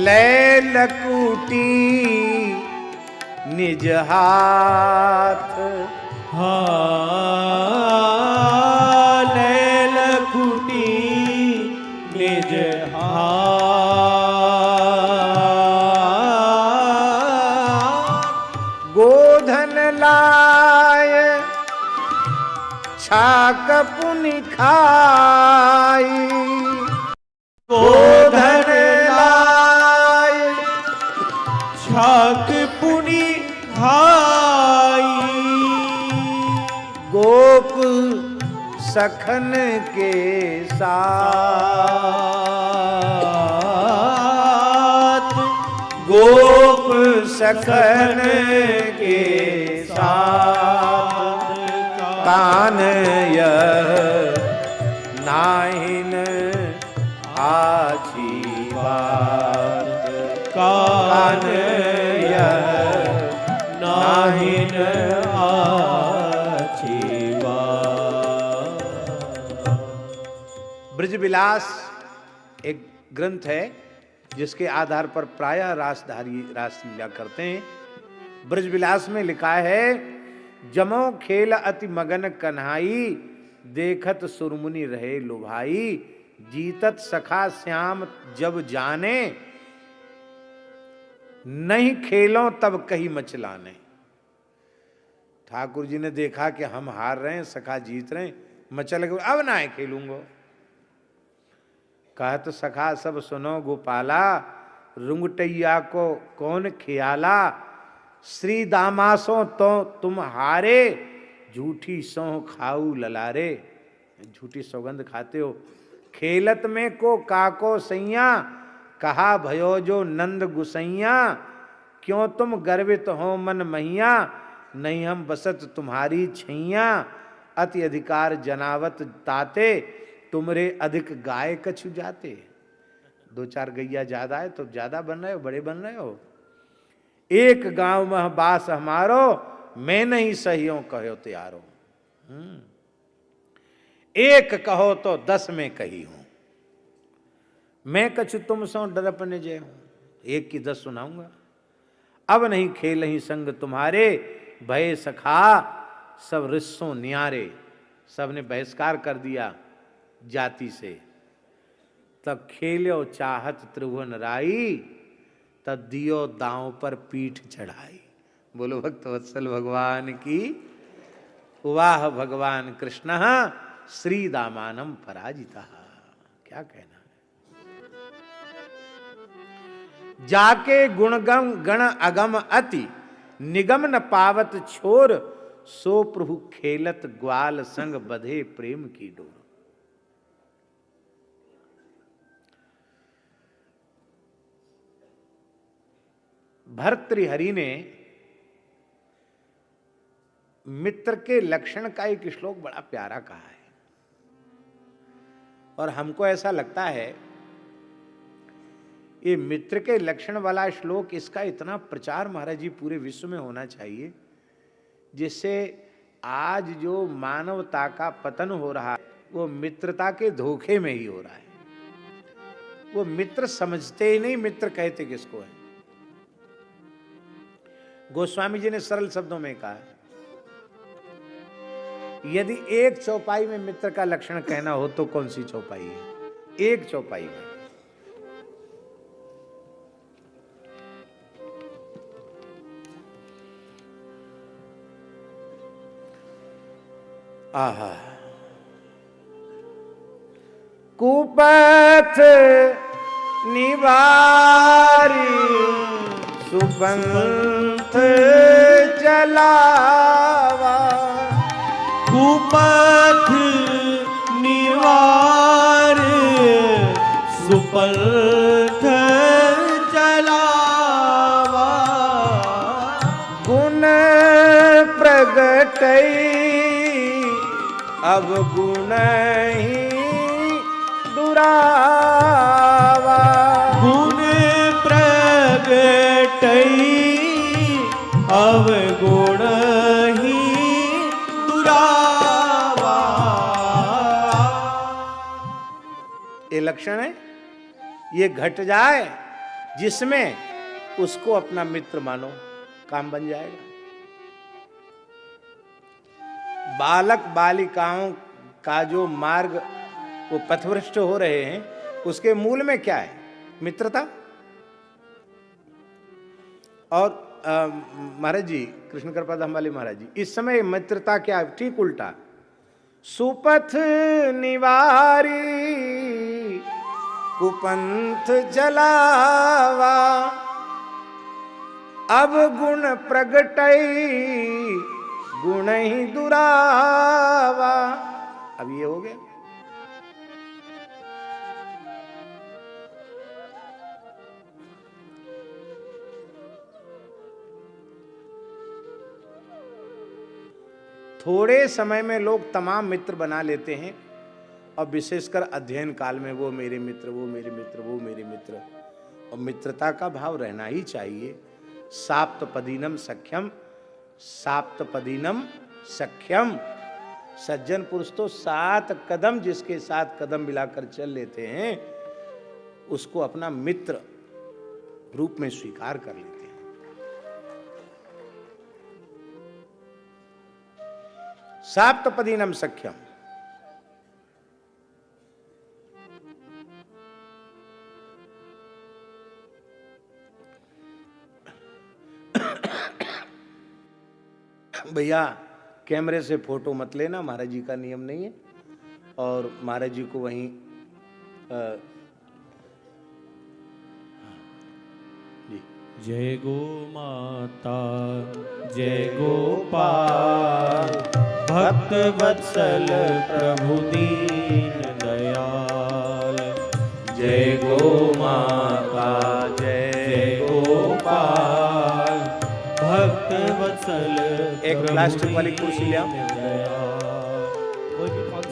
लैल कूटी निज हाथ। लैल कुटी निज गोधन लाय छाक पुनि खाई, गोधन लाय छाक पुनि खाई, गोप सखन के साथ, गोप सखन के साथ। कान्हैया नाहिन आछी बात, कान यह नाहिन आछीवा। ब्रजविलास एक ग्रंथ है जिसके आधार पर प्रायः रासधारी रासलीला करते हैं। ब्रजविलास में लिखा है, जमो खेल अति मगन कन्हाई, देखत सुरमुनि रहे लुभाई, जीतत सखा श्याम जब जाने, नहीं खेलों तब कही मचलाने। ठाकुर जी ने देखा कि हम हार रहे हैं, सखा जीत रहे हैं, मचल गए, अब ना है खेलूंगा। कहत सखा सब सुनो गोपाला, रुंगटैया को कौन खियाला, श्री दामासों तो तुम हारे, झूठी सौं खाऊ ललारे। झूठी सौगंध खाते हो। खेलत में को काको सैया, कहा भयो जो नंद गुसैया, क्यों तुम गर्वित हो मन मैया, नहीं हम बसत तुम्हारी छैया, अति अधिकार जनावत ताते, तुमरे अधिक गाय कछु जाते। दो चार गैया ज्यादा है तो ज्यादा बन रहे हो, बड़े बन रहे हो। एक गांव में बास हमारो, मैं नहीं सहियों कहो त्यारो। एक कहो तो 10 में कही हूं, मैं कछु तुम सो डरपने जय हूं। एक की 10 सुनाऊंगा। अब नहीं खेल ही संग तुम्हारे, भय सखा सब रिस्सों न्यारे। सबने बहिष्कार कर दिया जाति से। तब खेलो चाहत त्रिभुवन राई, तब दियो दांव पर पीठ चढ़ाई। बोलो भक्त वत्सल भगवान की। वाह भगवान कृष्ण श्री दामानम पराजिता। क्या कहना है। जाके गुणगम गण अगम अति, निगम न पावत छोर, सो प्रभु खेलत ग्वाल संग बधे प्रेम की डोर। भर्तृहरि ने मित्र के लक्षण का एक श्लोक बड़ा प्यारा कहा है, और हमको ऐसा लगता है ये मित्र के लक्षण वाला श्लोक, इसका इतना प्रचार महाराज जी पूरे विश्व में होना चाहिए, जिससे आज जो मानवता का पतन हो रहा है वो मित्रता के धोखे में ही हो रहा है। वो मित्र समझते ही नहीं, मित्र कहते किसको है। गोस्वामी जी ने सरल शब्दों में कहा, यदि एक चौपाई में मित्र का लक्षण कहना हो तो कौन सी चौपाई है। एक चौपाई में आहा, कुपथ निवारी सुपंथ चलावा, कुपथ निवार सुपंथ चलावा, गुण प्रगटई अब गुण ही दुरावा, गुण प्रगटई अब गुण ही दुरावा। ये लक्षण है, ये घट जाए जिसमें उसको अपना मित्र मानो, काम बन जाएगा। बालक बालिकाओं का जो मार्ग वो पथभ्रष्ट हो रहे हैं, उसके मूल में क्या है? मित्रता। और महाराज जी, कृष्ण कृपाधाम वाले महाराज जी, इस समय मित्रता क्या है? ठीक उल्टा। सुपथ निवारी कुपंथ जलावा, अब गुण प्रगटई गुण ही दुरावा। अब ये हो गया। थोड़े समय में लोग तमाम मित्र बना लेते हैं, और विशेषकर अध्ययन काल में वो मेरे मित्र, वो मेरे मित्र, वो मेरे मित्र। और मित्रता का भाव रहना ही चाहिए। साप्तपदीनम सख्यम, साप्तपदीनम सख्यम। सज्जन पुरुष तो 7 कदम जिसके साथ कदम मिलाकर चल लेते हैं उसको अपना मित्र रूप में स्वीकार कर लेते हैं। साप्तपदीनम सख्यम। भैया कैमरे से फोटो मत लेना, महाराज जी का नियम नहीं है। और महाराज जी को वहीं जी। जय गो माता जय गोपाल, भक्त वत्सल प्रभु दीन दयाल। जय गो माता जय गोपाल, भक्त वत्सल एक प्लास्टिक वाली कुर्सी ले आओ।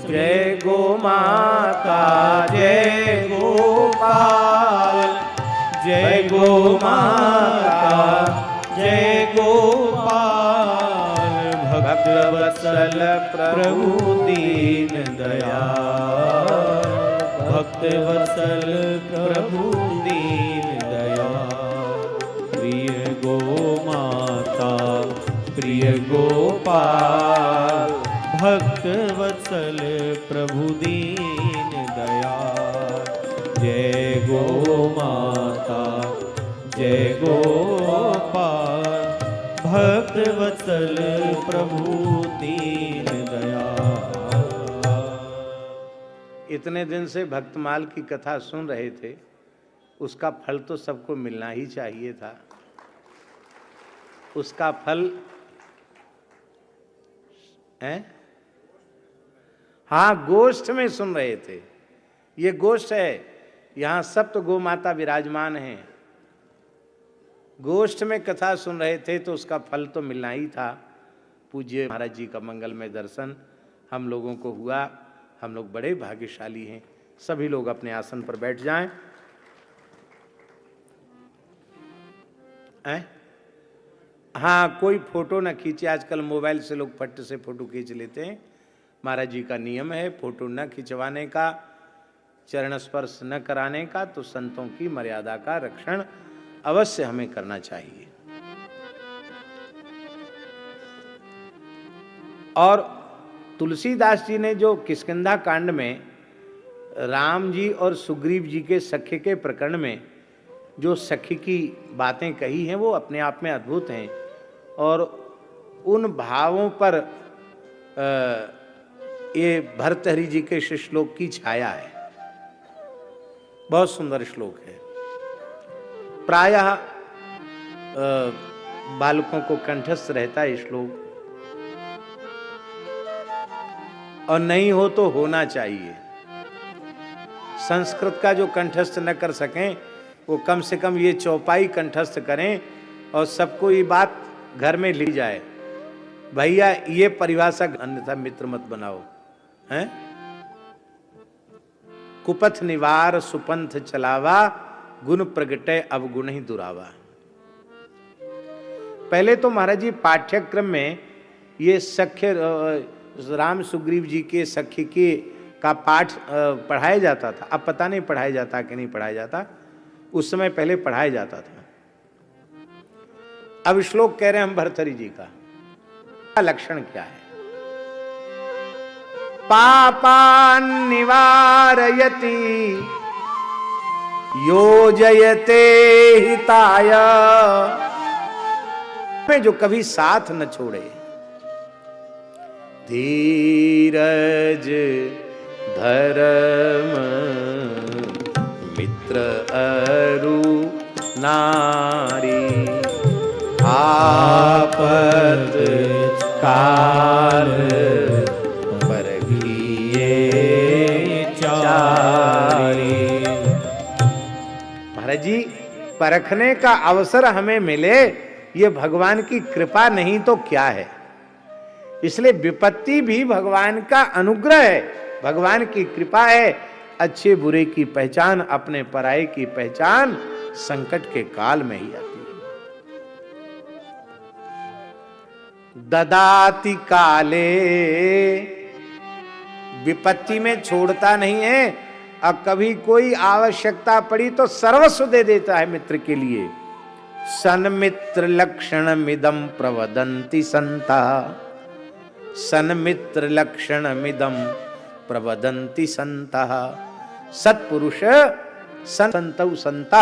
जय गो माता जय गोपाल, जय गो माता जय गोपाल, भक्त वत्सल प्रभु दीन दयाल। भक्त वत्सल प्रभु दीन दयाल। प्रिय गो माता प्रिय गोपाल, भक्त वत्सल प्रभु दीन दयाल। जय गो माता जय गोपाल, भक्त वत्सल प्रभु दीन दयाल। इतने दिन से भक्तमाल की कथा सुन रहे थे, उसका फल तो सबको मिलना ही चाहिए था। उसका फल है, हाँ, गोष्ठ में सुन रहे थे। ये गोष्ठ है, यहाँ सप्त गो माता विराजमान हैं। गोष्ठ में कथा सुन रहे थे तो उसका फल तो मिलना ही था। पूज्य महाराज जी का मंगलमय दर्शन हम लोगों को हुआ। हम लोग बड़े भाग्यशाली हैं। सभी लोग अपने आसन पर बैठ जाएं। हाँ, कोई फोटो न खींचे। आजकल मोबाइल से लोग फट से फोटो खींच लेते हैं। महाराज जी का नियम है फोटो न खिंचवाने का, चरण स्पर्श न कराने का। तो संतों की मर्यादा का रक्षण अवश्य हमें करना चाहिए। और तुलसीदास जी ने जो किष्किंधा कांड में राम जी और सुग्रीव जी के सख्य के प्रकरण में जो सखी की बातें कही हैं वो अपने आप में अद्भुत हैं। और उन भावों पर ये भर्तहरि जी के श्लोक की छाया है। बहुत सुंदर श्लोक है। प्रायः बालकों को कंठस्थ रहता है श्लोक, और नहीं हो तो होना चाहिए। संस्कृत का जो कंठस्थ न कर सकें वो कम से कम ये चौपाई कंठस्थ करें और सबको ये बात घर में ली जाए। भैया ये परिभाषा अन्यथा मित्र मत बनाओ, हैं? कुपथ निवार सुपंथ चलावा, गुण प्रगटे अवगुण ही दुरावा। पहले तो महाराज जी पाठ्यक्रम में ये सख्य राम सुग्रीव जी के सख्य के का पाठ पढ़ाया जाता था। अब पता नहीं पढ़ाया जाता कि नहीं पढ़ाया जाता। उस समय पहले पढ़ाया जाता था। अब श्लोक कह रहे हैं हम भर्तहरि जी का लक्षण क्या है। पापान निवारयति योजयते हिताय, में जो कभी साथ न छोड़े। धीरज धर्म मित्र अरु नारी, आपत काल परघिए चारी। महाराज जी, परखने का अवसर हमें मिले ये भगवान की कृपा नहीं तो क्या है। इसलिए विपत्ति भी भगवान का अनुग्रह है, भगवान की कृपा है। अच्छे बुरे की पहचान, अपने पराये की पहचान संकट के काल में ही आती है। ददाति काले, विपत्ति में छोड़ता नहीं है, अब कभी कोई आवश्यकता पड़ी तो सर्वस्व दे देता है मित्र के लिए। सन्मित्र लक्षण मिदम प्रवदंति संता, सन्मित्र लक्षण मिदम प्रवदंति संता। सत्पुरुष संतौ संता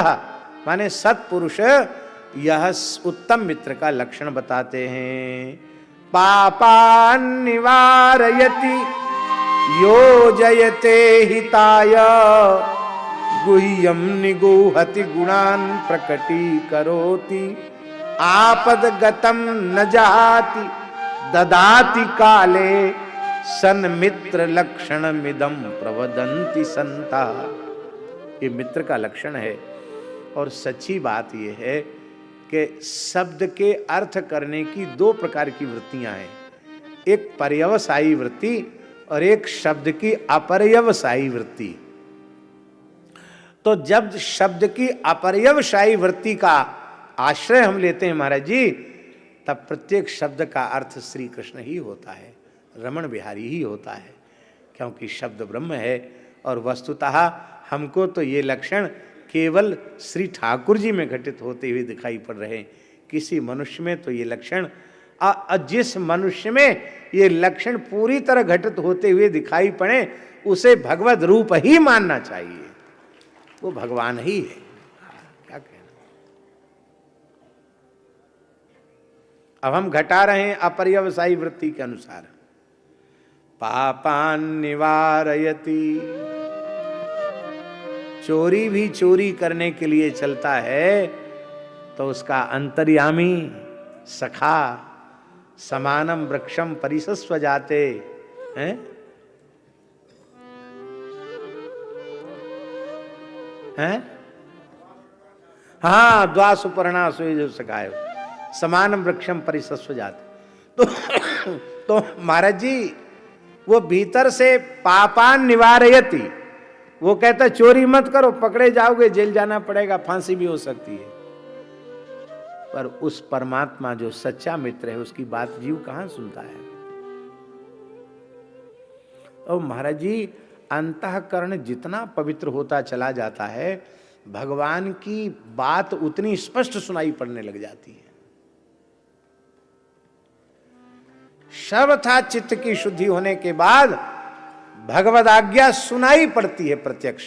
माने सत्पुरुष यह उत्तम मित्र का लक्षण बताते हैं। पापान निवारयति योजयते हिताय, गुह्यम निगूहति गुणान प्रकटीकरोति, आपदगतम न जाति ददाति काले, सन्मित्र लक्षण मिदम प्रवदंति संता। ये मित्र का लक्षण है। और सच्ची बात यह है कि शब्द के अर्थ करने की दो प्रकार की वृत्तियां हैं, एक पर्यवसायी वृत्ति और एक शब्द की अपर्यवसायी वृत्ति। तो जब शब्द की अपर्यवसायी वृत्ति का आश्रय हम लेते हैं महाराज जी, तब प्रत्येक शब्द का अर्थ श्री कृष्ण ही होता है, रमण बिहारी ही होता है, क्योंकि शब्द ब्रह्म है। और वस्तुतः हमको तो ये लक्षण केवल श्री ठाकुर जी में घटित होते हुए दिखाई पड़ रहे हैं। किसी मनुष्य में तो ये लक्षण, जिस मनुष्य में ये लक्षण पूरी तरह घटित होते हुए दिखाई पड़े, उसे भगवद रूप ही मानना चाहिए, वो भगवान ही है। क्या कहना। अब हम घटा रहे हैं अपर्यवसायी वृत्ति के अनुसार। पापान निवारयति, चोरी भी चोरी करने के लिए चलता है तो उसका अंतर्यामी सखा समानम वृक्षम परिसस्व जाते हैं। हैं? हाँ, द्वासुपर्णा जो सखायो समानम वृक्षम परिसस्व जाते। तो महाराज जी वो भीतर से पापान निवारयति, वो कहता चोरी मत करो, पकड़े जाओगे, जेल जाना पड़ेगा, फांसी भी हो सकती है। पर उस परमात्मा जो सच्चा मित्र है उसकी बात जीव कहां सुनता है। और महाराज जी अंतःकरण जितना पवित्र होता चला जाता है, भगवान की बात उतनी स्पष्ट सुनाई पड़ने लग जाती है। सर्वथा चित्त की शुद्धि होने के बाद भगवद आज्ञा सुनाई पड़ती है प्रत्यक्ष।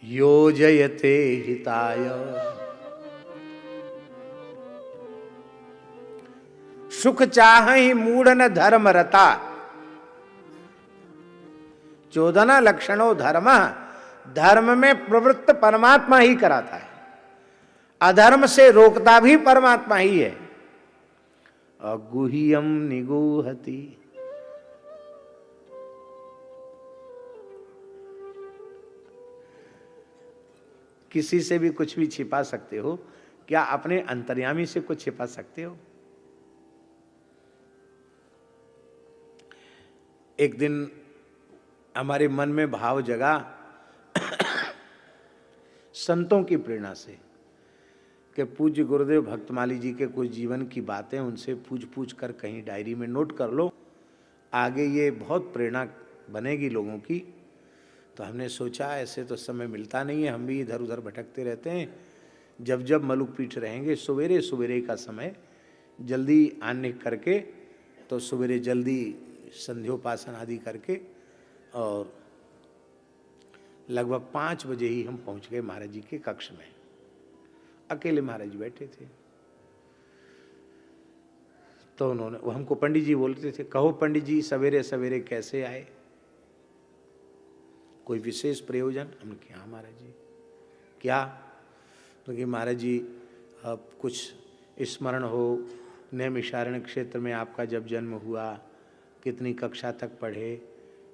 योजयते हिताय, सुख चाहि मूढ़ न धर्म रता, चोदना लक्षणों धर्म, धर्म में प्रवृत्त परमात्मा ही कराता है, अधर्म से रोकता भी परमात्मा ही है। अगुह्यम निगूहति, किसी से भी कुछ भी छिपा सकते हो, क्या अपने अंतर्यामी से कुछ छिपा सकते हो? एक दिन हमारे मन में भाव जगा संतों की प्रेरणा से कि पूज्य गुरुदेव भक्तमाली जी के कुछ जीवन की बातें उनसे पूछ कर कहीं डायरी में नोट कर लो, आगे ये बहुत प्रेरणा बनेगी लोगों की। तो हमने सोचा ऐसे तो समय मिलता नहीं है, हम भी इधर उधर भटकते रहते हैं। जब जब मलुक पीठ रहेंगे सवेरे सवेरे का समय जल्दी आने करके, तो सवेरे जल्दी संध्योपासन आदि करके और लगभग 5 बजे ही हम पहुंच गए महाराज जी के कक्ष में। अकेले महाराज जी बैठे थे। तो उन्होंने, वो हमको पंडित जी बोलते थे, कहो पंडित जी सवेरे सवेरे कैसे आए, कोई विशेष प्रयोजन? हमने कहा महाराज जी। क्या? क्योंकि महाराज जी अब कुछ स्मरण हो, नैमिषारण्य क्षेत्र में आपका जब जन्म हुआ, कितनी कक्षा तक पढ़े,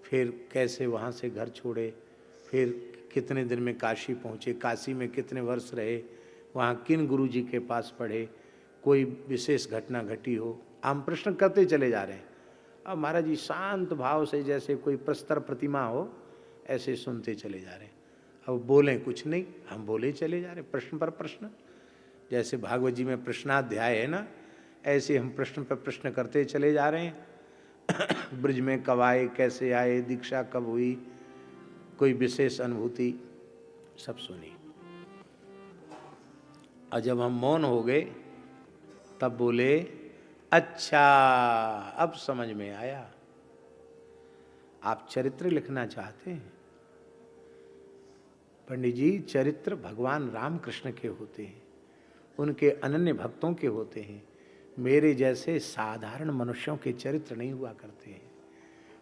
फिर कैसे वहाँ से घर छोड़े, फिर कितने दिन में काशी पहुँचे, काशी में कितने वर्ष रहे, वहाँ किन गुरु जी के पास पढ़े, कोई विशेष घटना घटी हो। हम प्रश्न करते चले जा रहे हैं अब महाराज जी शांत भाव से जैसे कोई प्रस्तर प्रतिमा हो ऐसे सुनते चले जा रहे हैं। अब बोलें कुछ नहीं, हम बोले चले जा रहे हैं, प्रश्न पर प्रश्न। जैसे भागवत जी में प्रश्नाध्याय है ना, ऐसे हम प्रश्न पर प्रश्न करते चले जा रहे हैं। ब्रज में कब आए, कैसे आए, दीक्षा कब हुई, कोई विशेष अनुभूति, सब सुनी। और जब हम मौन हो गए तब बोले, अच्छा अब समझ में आया, आप चरित्र लिखना चाहते हैं। पंडित जी, चरित्र भगवान रामकृष्ण के होते हैं, उनके अनन्य भक्तों के होते हैं, मेरे जैसे साधारण मनुष्यों के चरित्र नहीं हुआ करते हैं।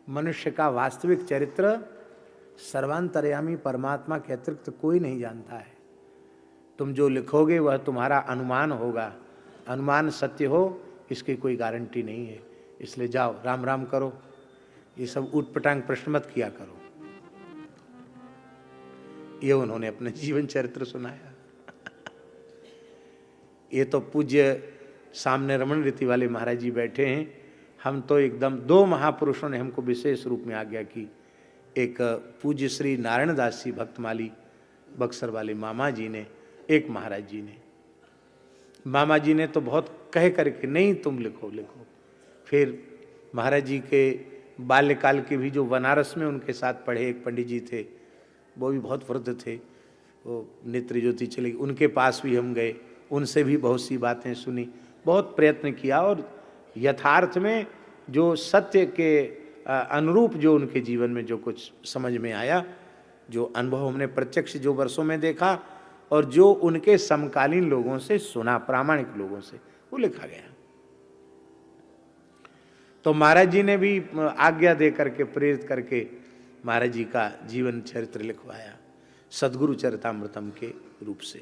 मनुष्य का वास्तविक चरित्र सर्वांतर्यामी परमात्मा के अतिरिक्त कोई नहीं जानता है। तुम जो लिखोगे वह तुम्हारा अनुमान होगा, अनुमान सत्य हो इसकी कोई गारंटी नहीं है। इसलिए जाओ राम राम करो, ये सब ऊटपटांग प्रश्न मत किया करो। ये उन्होंने अपने जीवन चरित्र सुनाया। ये तो पूज्य सामने रमण रीति वाले महाराज जी बैठे हैं, हम तो एकदम, दो महापुरुषों ने हमको विशेष रूप में आज्ञा की। एक पूज्य श्री नारायण दास जी भक्तमाली बक्सर वाले मामा जी ने, एक महाराज जी ने। मामा जी ने तो बहुत कह करके नहीं तुम लिखो लिखो। फिर महाराज जी के बाल्यकाल के भी जो बनारस में उनके साथ पढ़े एक पंडित जी थे, वो भी बहुत वृद्ध थे, वो नेत्र ज्योति चली, उनके पास भी हम गए, उनसे भी बहुत सी बातें सुनी, बहुत प्रयत्न किया। और यथार्थ में जो सत्य के अनुरूप जो उनके जीवन में जो कुछ समझ में आया, जो अनुभव हमने प्रत्यक्ष जो वर्षों में देखा और जो उनके समकालीन लोगों से सुना, प्रामाणिक लोगों से, वो लिखा गया। तो महाराज जी ने भी आज्ञा दे करके, प्रेरित करके महाराज जी का जीवन चरित्र लिखवाया सद्गुरु चरितामृतम के रूप से।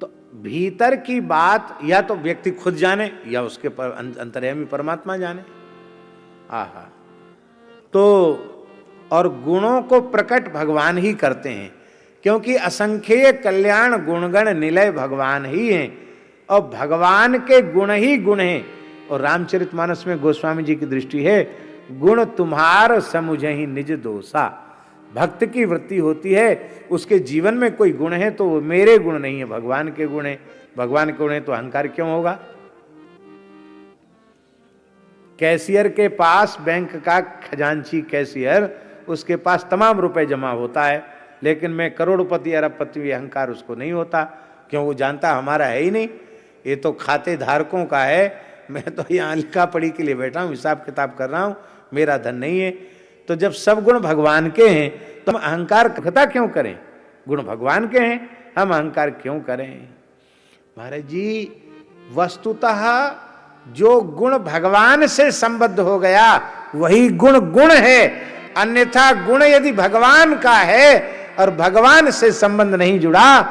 तो भीतर की बात या तो व्यक्ति खुद जाने या उसके अंतर्यामी परमात्मा जाने। आहा, तो और गुणों को प्रकट भगवान ही करते हैं, क्योंकि असंख्य कल्याण गुणगण निलय भगवान ही हैं और भगवान के गुण ही गुण हैं। और रामचरितमानस में गोस्वामी जी की दृष्टि है, गुण तुम्हार समुझहि निज दोषा। भक्त की वृत्ति होती है, उसके जीवन में कोई गुण है तो वो मेरे गुण नहीं है, भगवान के गुण है। भगवान के गुण है तो अहंकार क्यों होगा? कैशियर के पास, बैंक का खजांची कैशियर, उसके पास तमाम रुपए जमा होता है, लेकिन मैं करोड़पति अरबपति, अहंकार उसको नहीं होता। क्यों? वो जानता हमारा है ही नहीं, ये तो खाते धारकों का है, मैं तो यहाँ लिखा पढ़ी के लिए बैठा हूँ, हिसाब किताब कर रहा हूँ, मेरा धन नहीं है। तो जब सब गुण भगवान के हैं तो हम अहंकार कथा क्यों करें? गुण भगवान के हैं, हम अहंकार क्यों करें? महाराज जी, वस्तुतः जो गुण भगवान से संबद्ध हो गया वही गुण गुण है, अन्यथा गुण यदि भगवान का है और भगवान से संबंध नहीं जुड़ा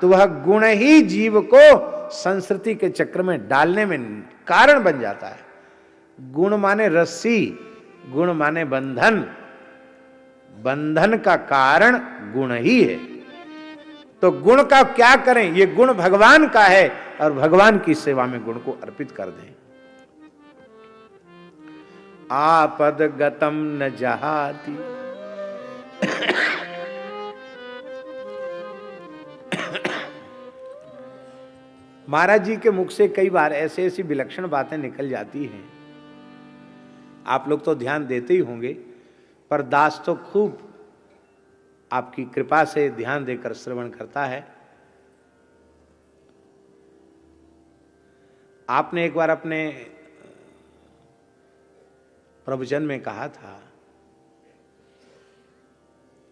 तो वह गुण ही जीव को संस्कृति के चक्र में डालने में कारण बन जाता है। गुण माने रस्सी, गुण माने बंधन, बंधन का कारण गुण ही है। तो गुण का क्या करें? ये गुण भगवान का है और भगवान की सेवा में गुण को अर्पित कर दें। आपद गतम न जहाति महाराज जी के मुख से कई बार ऐसे ऐसी विलक्षण बातें निकल जाती हैं, आप लोग तो ध्यान देते ही होंगे, पर दास तो खूब आपकी कृपा से ध्यान देकर श्रवण करता है। आपने एक बार अपने प्रवचन में कहा था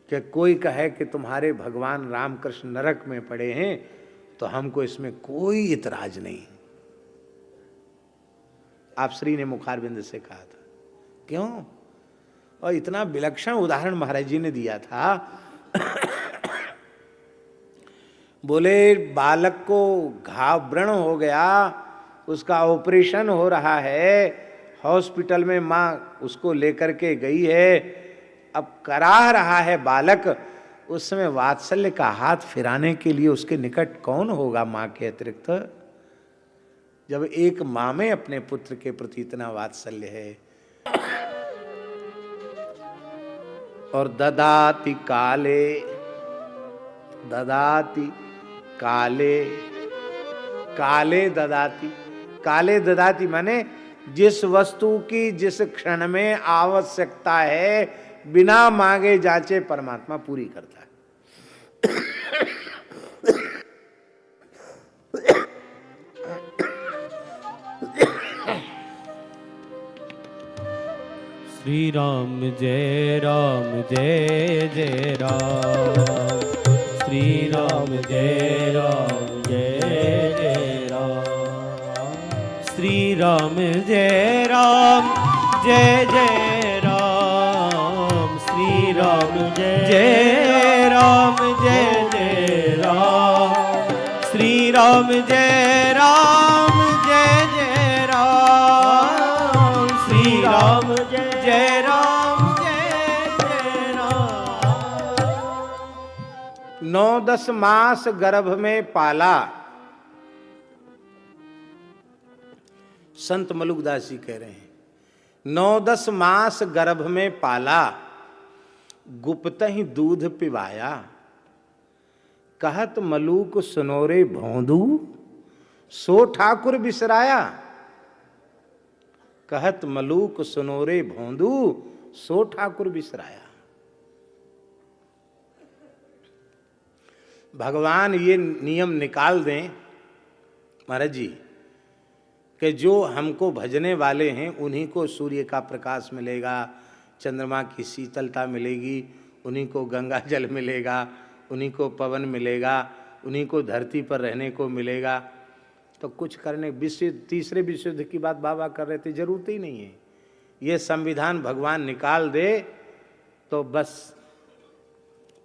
कि कोई कहे कि तुम्हारे भगवान रामकृष्ण नरक में पड़े हैं तो हमको इसमें कोई इतराज नहीं। आप श्री ने मुखारबिंद से कहा था, क्यों? और इतना विलक्षण उदाहरण महाराज जी ने दिया था। बोले बालक को घाव व्रण हो गया, उसका ऑपरेशन हो रहा है, हॉस्पिटल में माँ उसको लेकर के गई है, अब कराह रहा है बालक, उस समय वात्सल्य का हाथ फिराने के लिए उसके निकट कौन होगा माँ के अतिरिक्त? जब एक माँ में अपने पुत्र के प्रति इतना वात्सल्य है। और ददाति काले, ददाति काले, काले ददाति, काले ददाति माने जिस वस्तु की जिस क्षण में आवश्यकता है बिना मांगे जांचे परमात्मा पूरी करता है। श्री राम जय जय राम, श्री राम जय जय राम, श्री राम जय जय राम, श्री राम जय जय राम, श्री राम जय जय राम, श्री राम जय राम। 9-10 मास गर्भ में पाला। संत मलुकदास जी कह रहे हैं 9-10 मास गर्भ में पाला, गुप्त ही दूध पिवाया, कहत मलूक सुनोरे भौंदू, सो ठाकुर बिसराया। कहत मलूक सुनोरे भौंदू, सो ठाकुर बिसराया। भगवान ये नियम निकाल दें महाराज जी कि जो हमको भजने वाले हैं उन्हीं को सूर्य का प्रकाश मिलेगा, चंद्रमा की शीतलता मिलेगी, उन्हीं को गंगा जल मिलेगा, उन्हीं को पवन मिलेगा, उन्हीं को धरती पर रहने को मिलेगा। तो कुछ करने, विश्व तीसरे विश्व युद्ध की बात बाबा कर रहे थे, जरूरत ही नहीं है। ये संविधान भगवान निकाल दे तो बस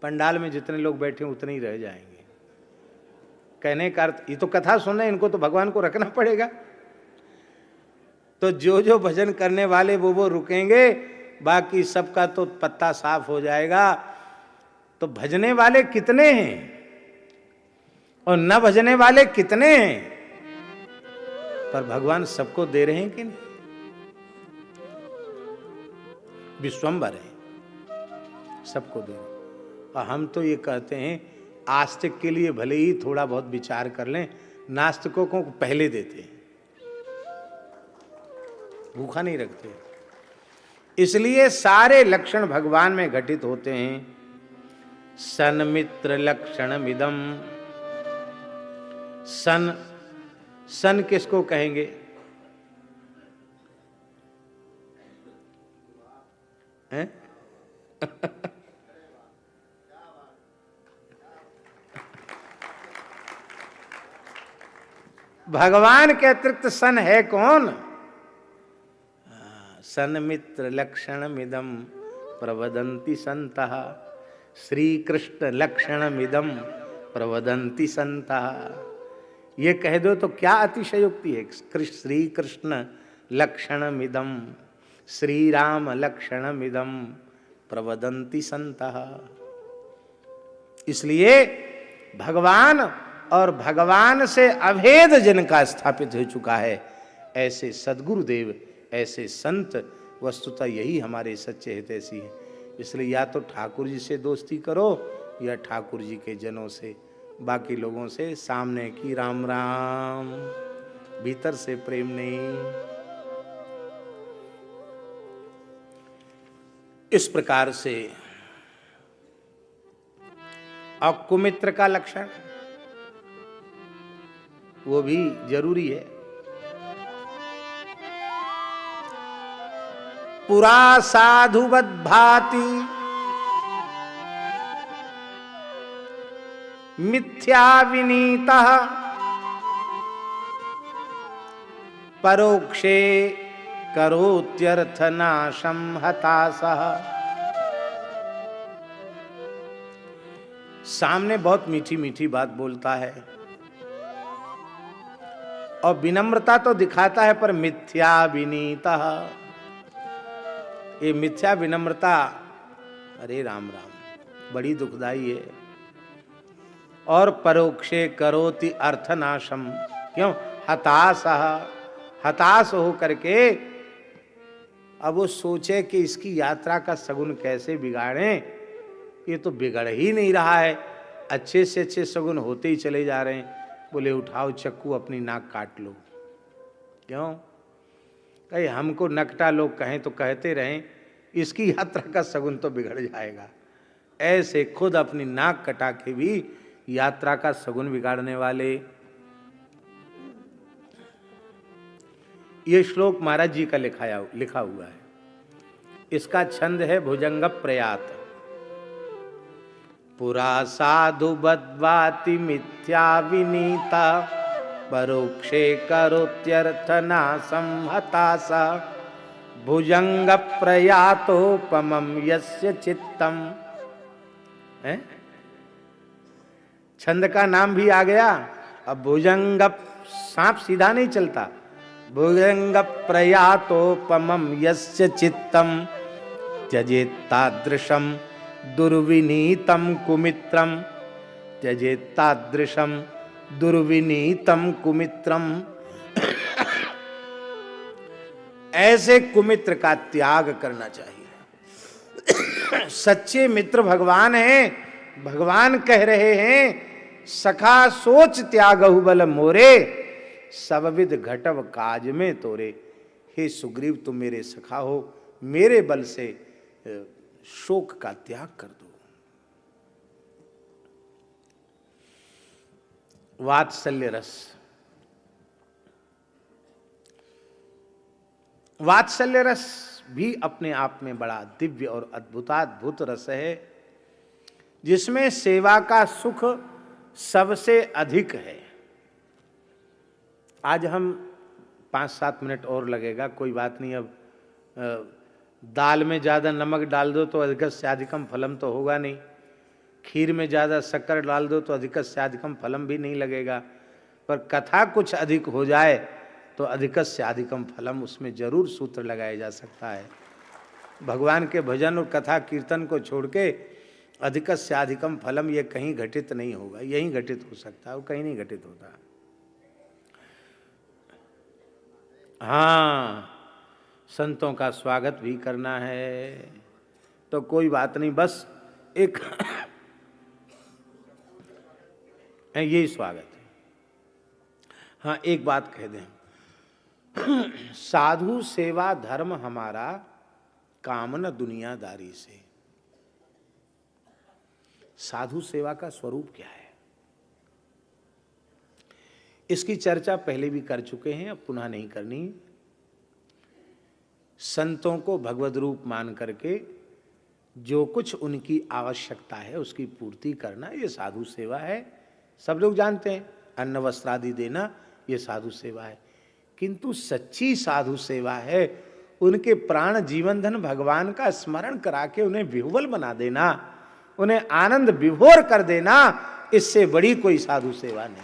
पंडाल में जितने लोग बैठे उतने ही रह जाएंगे। कहने का अर्थ, ये तो कथा सुन रहे, इनको तो भगवान को रखना पड़ेगा। तो जो जो भजन करने वाले वो रुकेंगे, बाकी सबका तो पत्ता साफ हो जाएगा। तो भजने वाले कितने हैं और न भजने वाले कितने हैं, पर भगवान सबको दे रहे हैं कि नहीं? विश्वम्भर है, सबको दे रहे हैं। और हम तो ये कहते हैं आस्तिक के लिए भले ही थोड़ा बहुत विचार कर लें, नास्तिकों को पहले देते हैं, भूखा नहीं रखते। इसलिए सारे लक्षण भगवान में घटित होते हैं। सन्मित्र लक्षणमिदं, सन किसको कहेंगे? हैं? भगवान के अतिरिक्त सन है कौन? सन्मित्र लक्षणमिदं प्रवदन्ति संतः, श्री कृष्ण लक्षणमिदं प्रवदन्ति संतः। ये कह दो तो क्या अतिशयोक्ति है। श्री कृष्ण लक्षणमिदं, श्री राम लक्षणमिदं प्रवदन्ति संतः। इसलिए भगवान और भगवान से अभेद जिनका स्थापित हो चुका है, ऐसे सद्गुरुदेव, ऐसे संत वस्तुतः यही हमारे सच्चे हितैषी हैं। इसलिए या तो ठाकुर जी से दोस्ती करो या ठाकुर जी के जनों से, बाकी लोगों से सामने की राम राम, भीतर से प्रेम नहीं। इस प्रकार से और कुमित्र का लक्षण वो भी जरूरी है। पुरा साधुवद भाति मिथ्या विनीतः, परोक्षे करोत्यर्थ नाशम हताशः। सामने बहुत मीठी मीठी बात बोलता है और विनम्रता तो दिखाता है, पर मिथ्या विनीतः, ये मिथ्या विनम्रता, अरे राम राम, बड़ी दुखदाई है। और परोक्षे करोति अर्थनाशम, क्यों? हताश हो करके अब वो सोचे कि इसकी यात्रा का सगुन कैसे बिगाड़ें, ये तो बिगड़ ही नहीं रहा है, अच्छे से अच्छे सगुन होते ही चले जा रहे हैं। बोले उठाओ चक्कू अपनी नाक काट लो। क्यों? कहीं हमको नकटा लोग कहें तो कहते रहें, इसकी यात्रा का सगुन तो बिगड़ जाएगा। ऐसे खुद अपनी नाक कटा के भी यात्रा का सगुन बिगाड़ने वाले। ये श्लोक महाराज जी का लिखा हुआ है। इसका छंद है भुजंग प्रयात। पुरा साधु बद्वाति मिथ्या विनीता, परोक्षे करोत्यर्थना संहतासा, भुजंग प्रयातोपमं यस्य चित्तम। छंद का नाम भी आ गया। अब भुजंग, सांप सीधा नहीं चलता। भुजंग प्रयातोपमं यस्य चित्तम, त्यजेत्तादृशं दुर्विनीतं कुमित्रम, त्यजेत्तादृशं दुर्विनीतं कुमित्रम। ऐसे कुमित्र का त्याग करना चाहिए। सच्चे मित्र भगवान हैं। भगवान कह रहे हैं, सखा सोच त्यागहु बल मोरे, सबविध घटव काज में तोरे। हे सुग्रीव, तुम मेरे सखा हो, मेरे बल से शोक का त्याग कर दो। वात्सल्य रस। वात्सल्य रस भी अपने आप में बड़ा दिव्य और अद्भुताद्भुत रस है, जिसमें सेवा का सुख सबसे अधिक है। आज हम 5-7 मिनट और लगेगा, कोई बात नहीं। अब दाल में ज़्यादा नमक डाल दो तो अधिक से अधिकम फलम तो होगा नहीं, खीर में ज़्यादा शक्कर डाल दो तो अधिक से अधिकम फलम भी नहीं लगेगा, पर कथा कुछ अधिक हो जाए तो अधिक से अधिकम फलम, उसमें जरूर सूत्र लगाया जा सकता है। भगवान के भजन और कथा कीर्तन को छोड़ के अधिक से अधिकम फलम ये कहीं घटित नहीं होगा। यहीं घटित हो सकता है, वो कहीं नहीं घटित होता। हाँ, संतों का स्वागत भी करना है तो कोई बात नहीं, बस एक यही स्वागत है। हाँ, एक बात कह दें, साधु सेवा धर्म हमारा, काम न दुनियादारी से। साधु सेवा का स्वरूप क्या है, इसकी चर्चा पहले भी कर चुके हैं, अब पुनः नहीं करनी। संतों को भगवद रूप मान करके जो कुछ उनकी आवश्यकता है उसकी पूर्ति करना, ये साधु सेवा है। सब लोग जानते हैं, अन्न वस्त्र आदि देना ये साधु सेवा है। किंतु सच्ची साधु सेवा है उनके प्राण जीवन धन भगवान का स्मरण करा के उन्हें विह्वल बना देना, उन्हें आनंद विभोर कर देना। इससे बड़ी कोई साधु सेवा नहीं।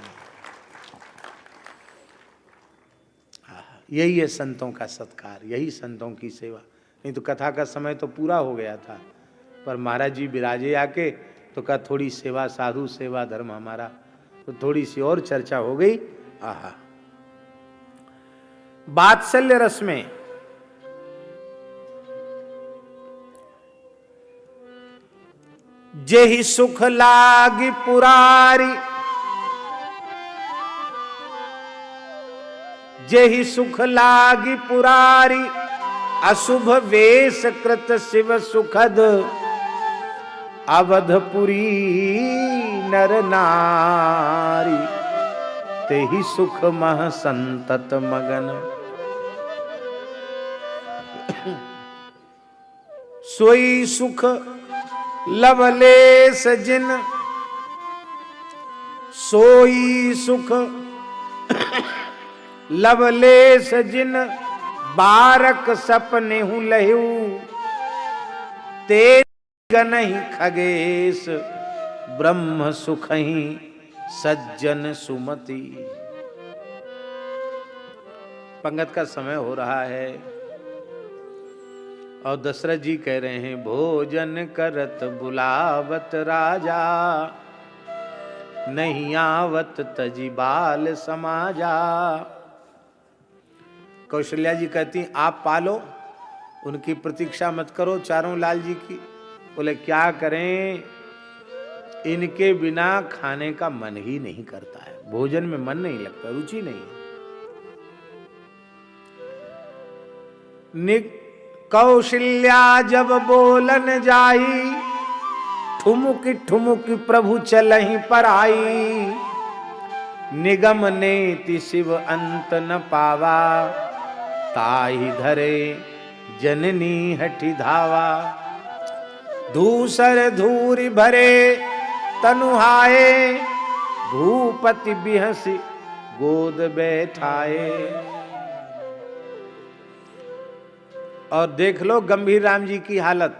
यही है संतों का सत्कार, यही संतों की सेवा। नहीं तो कथा का समय तो पूरा हो गया था, पर महाराज जी विराजे आके तो कहा थोड़ी सेवा, साधु सेवा धर्म हमारा, तो थोड़ी सी और चर्चा हो गई। आहा, वात्सल्य रस में जेहि सुख लागी पुरारी, जेहि सुख लागी पुरारी, अशुभ वेश कृत शिव सुखद, अवधपुरी नर नारी, तेहि सुख मह संतत मगन। सोई सुख लवलेस जिन, सोई सुख लवलेस जिन, बारक सपने हूँ लहू, तेज गनहि खगेश, ब्रह्म सुख ही सज्जन सुमति। पंगत का समय हो रहा है और दशरथ जी कह रहे हैं, भोजन करत बुलावत राजा, नहीं आवत तजी बाल समाजा। कौशल्या जी कहती आप पालो, उनकी प्रतीक्षा मत करो चारों लाल जी की। बोले क्या करें, इनके बिना खाने का मन ही नहीं करता है, भोजन में मन नहीं लगता, रुचि नहीं है। कौशल्या जब बोलन जाई, ठुमुक ठुमुक प्रभु चलहि पर आई। निगम नेति शिव अंत न पावा, ताहि धरे जननी हठि धावा। धूसर धूरि भरे तनुहाए, भूपति बिहसि गोद बैठाए। और देख लो गंभीर राम जी की हालत।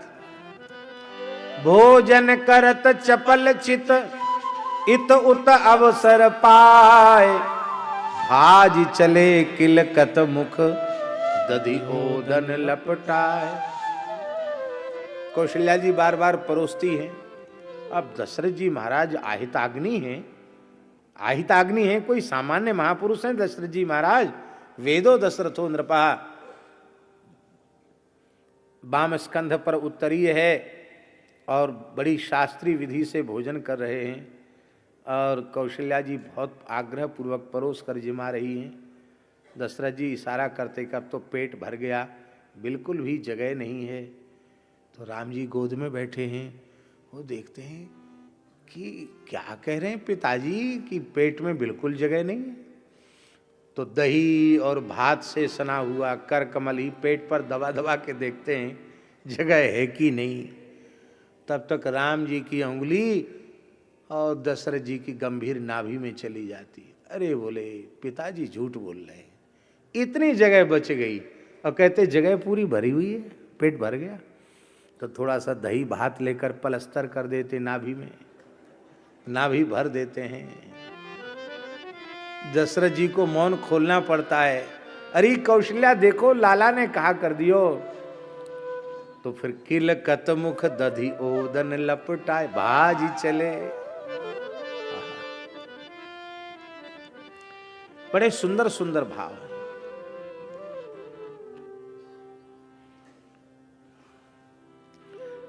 भोजन करत चपल चित, इत उत अवसर पाए। भाज चले किलकत मुख, दधि ओदन लपटाए। कौशल्या जी बार बार परोसती हैं। अब दशरथ जी महाराज आहिताग्नि हैं, आहिताग्नि हैं, कोई सामान्य महापुरुष हैं दशरथ जी महाराज। वेदो दशरथो नृपा, वाम स्कंध पर उत्तरीय है और बड़ी शास्त्रीय विधि से भोजन कर रहे हैं। और कौशल्या जी बहुत आग्रह पूर्वक परोस कर जिमा रही हैं। दशरथ जी इशारा करते कब तो पेट भर गया, बिल्कुल भी जगह नहीं है। तो राम जी गोद में बैठे हैं, वो देखते हैं कि क्या कह रहे हैं पिताजी कि पेट में बिल्कुल जगह नहीं है। तो दही और भात से सना हुआ कर कमल ही पेट पर दबा दबा के देखते हैं जगह है कि नहीं। तब तक राम जी की उंगली और दशरथ जी की गंभीर नाभि में चली जाती। अरे बोले पिताजी झूठ बोल रहे हैं, इतनी जगह बच गई। और कहते जगह पूरी भरी हुई है, पेट भर गया। तो थोड़ा सा दही भात लेकर पलस्तर कर देते नाभि में, नाभि भर देते हैं। दशरथ जी को मौन खोलना पड़ता है। अरे कौशल्या देखो लाला ने कहा कर दियो। तो फिर किल कत मुख दधि ओदन लपटाए, भाजी चले। बड़े सुंदर सुंदर भाव।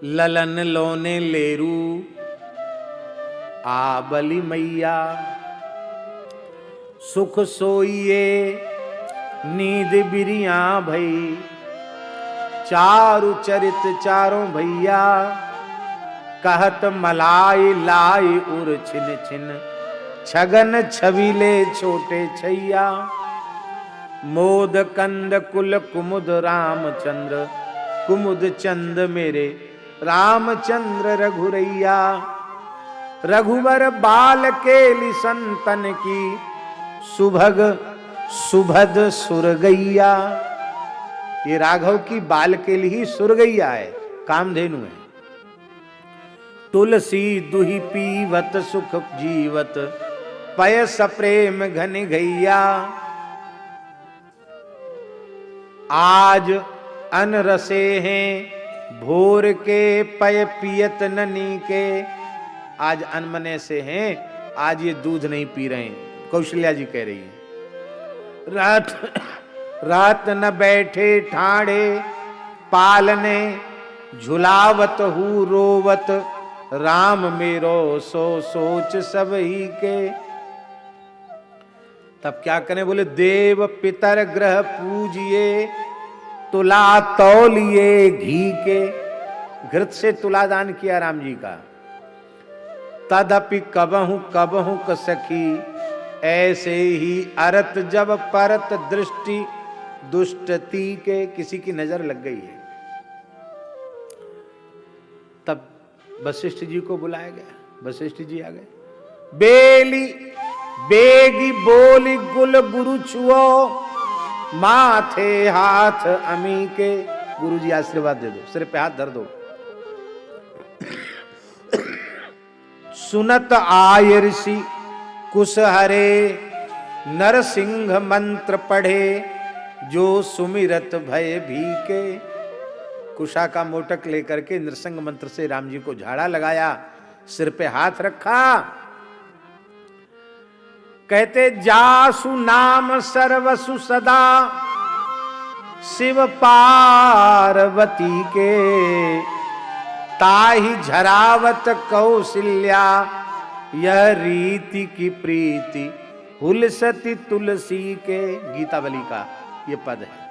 ललन लोने लेरू आबली मैया, सुख सोइए नींद बिरिया भई। चारु चरित चारों भैया, कहत मलाई लाई उर छिन छिन। छगन छबीले छोटे छैया, मोद कंद कुल कुमुद रामचंद्र। कुमुद चंद मेरे रामचंद्र रघुरैया। रघुवर बाल केली संतन की, सुभग सुभद सुरगैया। ये राघव की बाल के लिए ही सुरगैया है, कामधेनु है। तुलसी दुहि पीवत सुख जीवत, पयस प्रेम घन गैया। आज अन रसे हैं भोर के, पय पियत ननी के। आज अनमने से हैं, आज ये दूध नहीं पी रहे हैं। कौशल्या जी कह रही है। रात न बैठे ठाड़े, पालने झुलावत हूँ रोवत। राम मेरो सो सोच सब ही के। तब क्या करें, बोले देव पितर ग्रह पूजिए, तुला तौलिए घी के। घृत से तुला दान किया राम जी का। तदपि कबहू कबहू क सखी, ऐसे ही अरत जब परत दृष्टि दुष्टती के। किसी की नजर लग गई है। तब वशिष्ठ जी को बुलाया गया। वशिष्ठ जी आ गए। बेली बेगी बोली गुल गुरु छुओ, माथे हाथ अमी के। गुरु जी आशीर्वाद दे दो, सिर पे हाथ धर दो। सुनत आय ऋषि कुश हरे, नरसिंह मंत्र पढ़े। जो सुमिरत भय भीके। कुशा का मोटक लेकर के नरसिंह मंत्र से राम जी को झाड़ा लगाया, सिर पे हाथ रखा कहते जासु नाम सर्वसु सदा शिव पार्वती के, ताहि झरावत कौशल्या यह रीति की प्रीति हुलसती तुलसी के। गीतावली का ये पद है।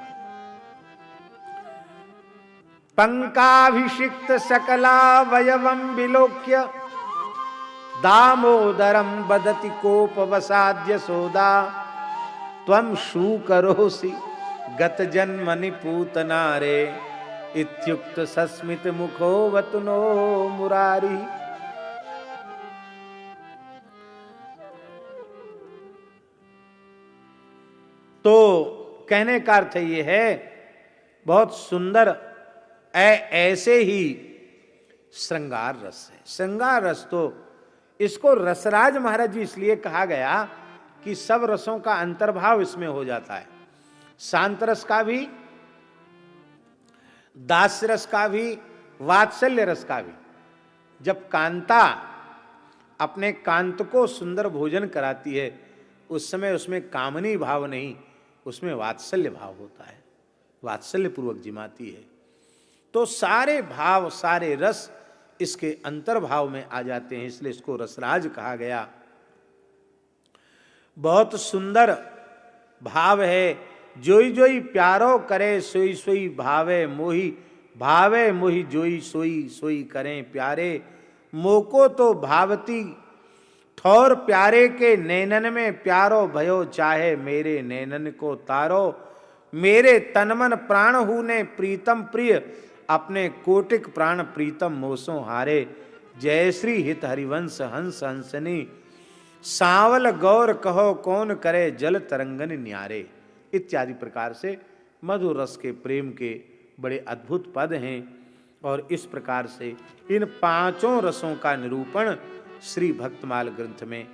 पंकाभिषिक्त सकलावयवं विलोक्य दामोदरं वदति कोपवसाद्य सोदा, त्वं शूकरोसि गत जन्मनि पूतनारे, इत्युक्त सस्मित मुखो वतुनो मुरारी। तो कहने का अर्थ ये है, बहुत सुंदर ऐसे ही श्रृंगार रस है। श्रृंगार रस तो इसको रसराज महाराज जी इसलिए कहा गया कि सब रसों का अंतर्भाव इसमें हो जाता है। शांत रस का भी, दास्य रस का भी, वात्सल्य रस का भी। जब कांता अपने कांत को सुंदर भोजन कराती है उस समय उसमें कामनी भाव नहीं, उसमें वात्सल्य भाव होता है, वात्सल्य पूर्वक जिमाती है। तो सारे भाव सारे रस इसके अंतर्भाव में आ जाते हैं, इसलिए इसको रसराज कहा गया। बहुत सुंदर भाव है। जोई जोई प्यारो करे सोई सोई भावे मोही, भावे मोही जोई सोई सोई करें प्यारे, मोको तो भावती ठौर प्यारे के नैनन में प्यारो भयो चाहे मेरे नैनन को तारो, मेरे तनमन प्राण हूने प्रीतम प्रिय, अपने कोटिक प्राण प्रीतम मोसों हारे, जय श्री हित हरिवंश हंस हंसनी, सांवल गौर कहो कौन करे जल तरंगन न्यारे। इत्यादि प्रकार से मधुर रस के प्रेम के बड़े अद्भुत पद हैं। और इस प्रकार से इन पांचों रसों का निरूपण श्री भक्तमाल ग्रंथ में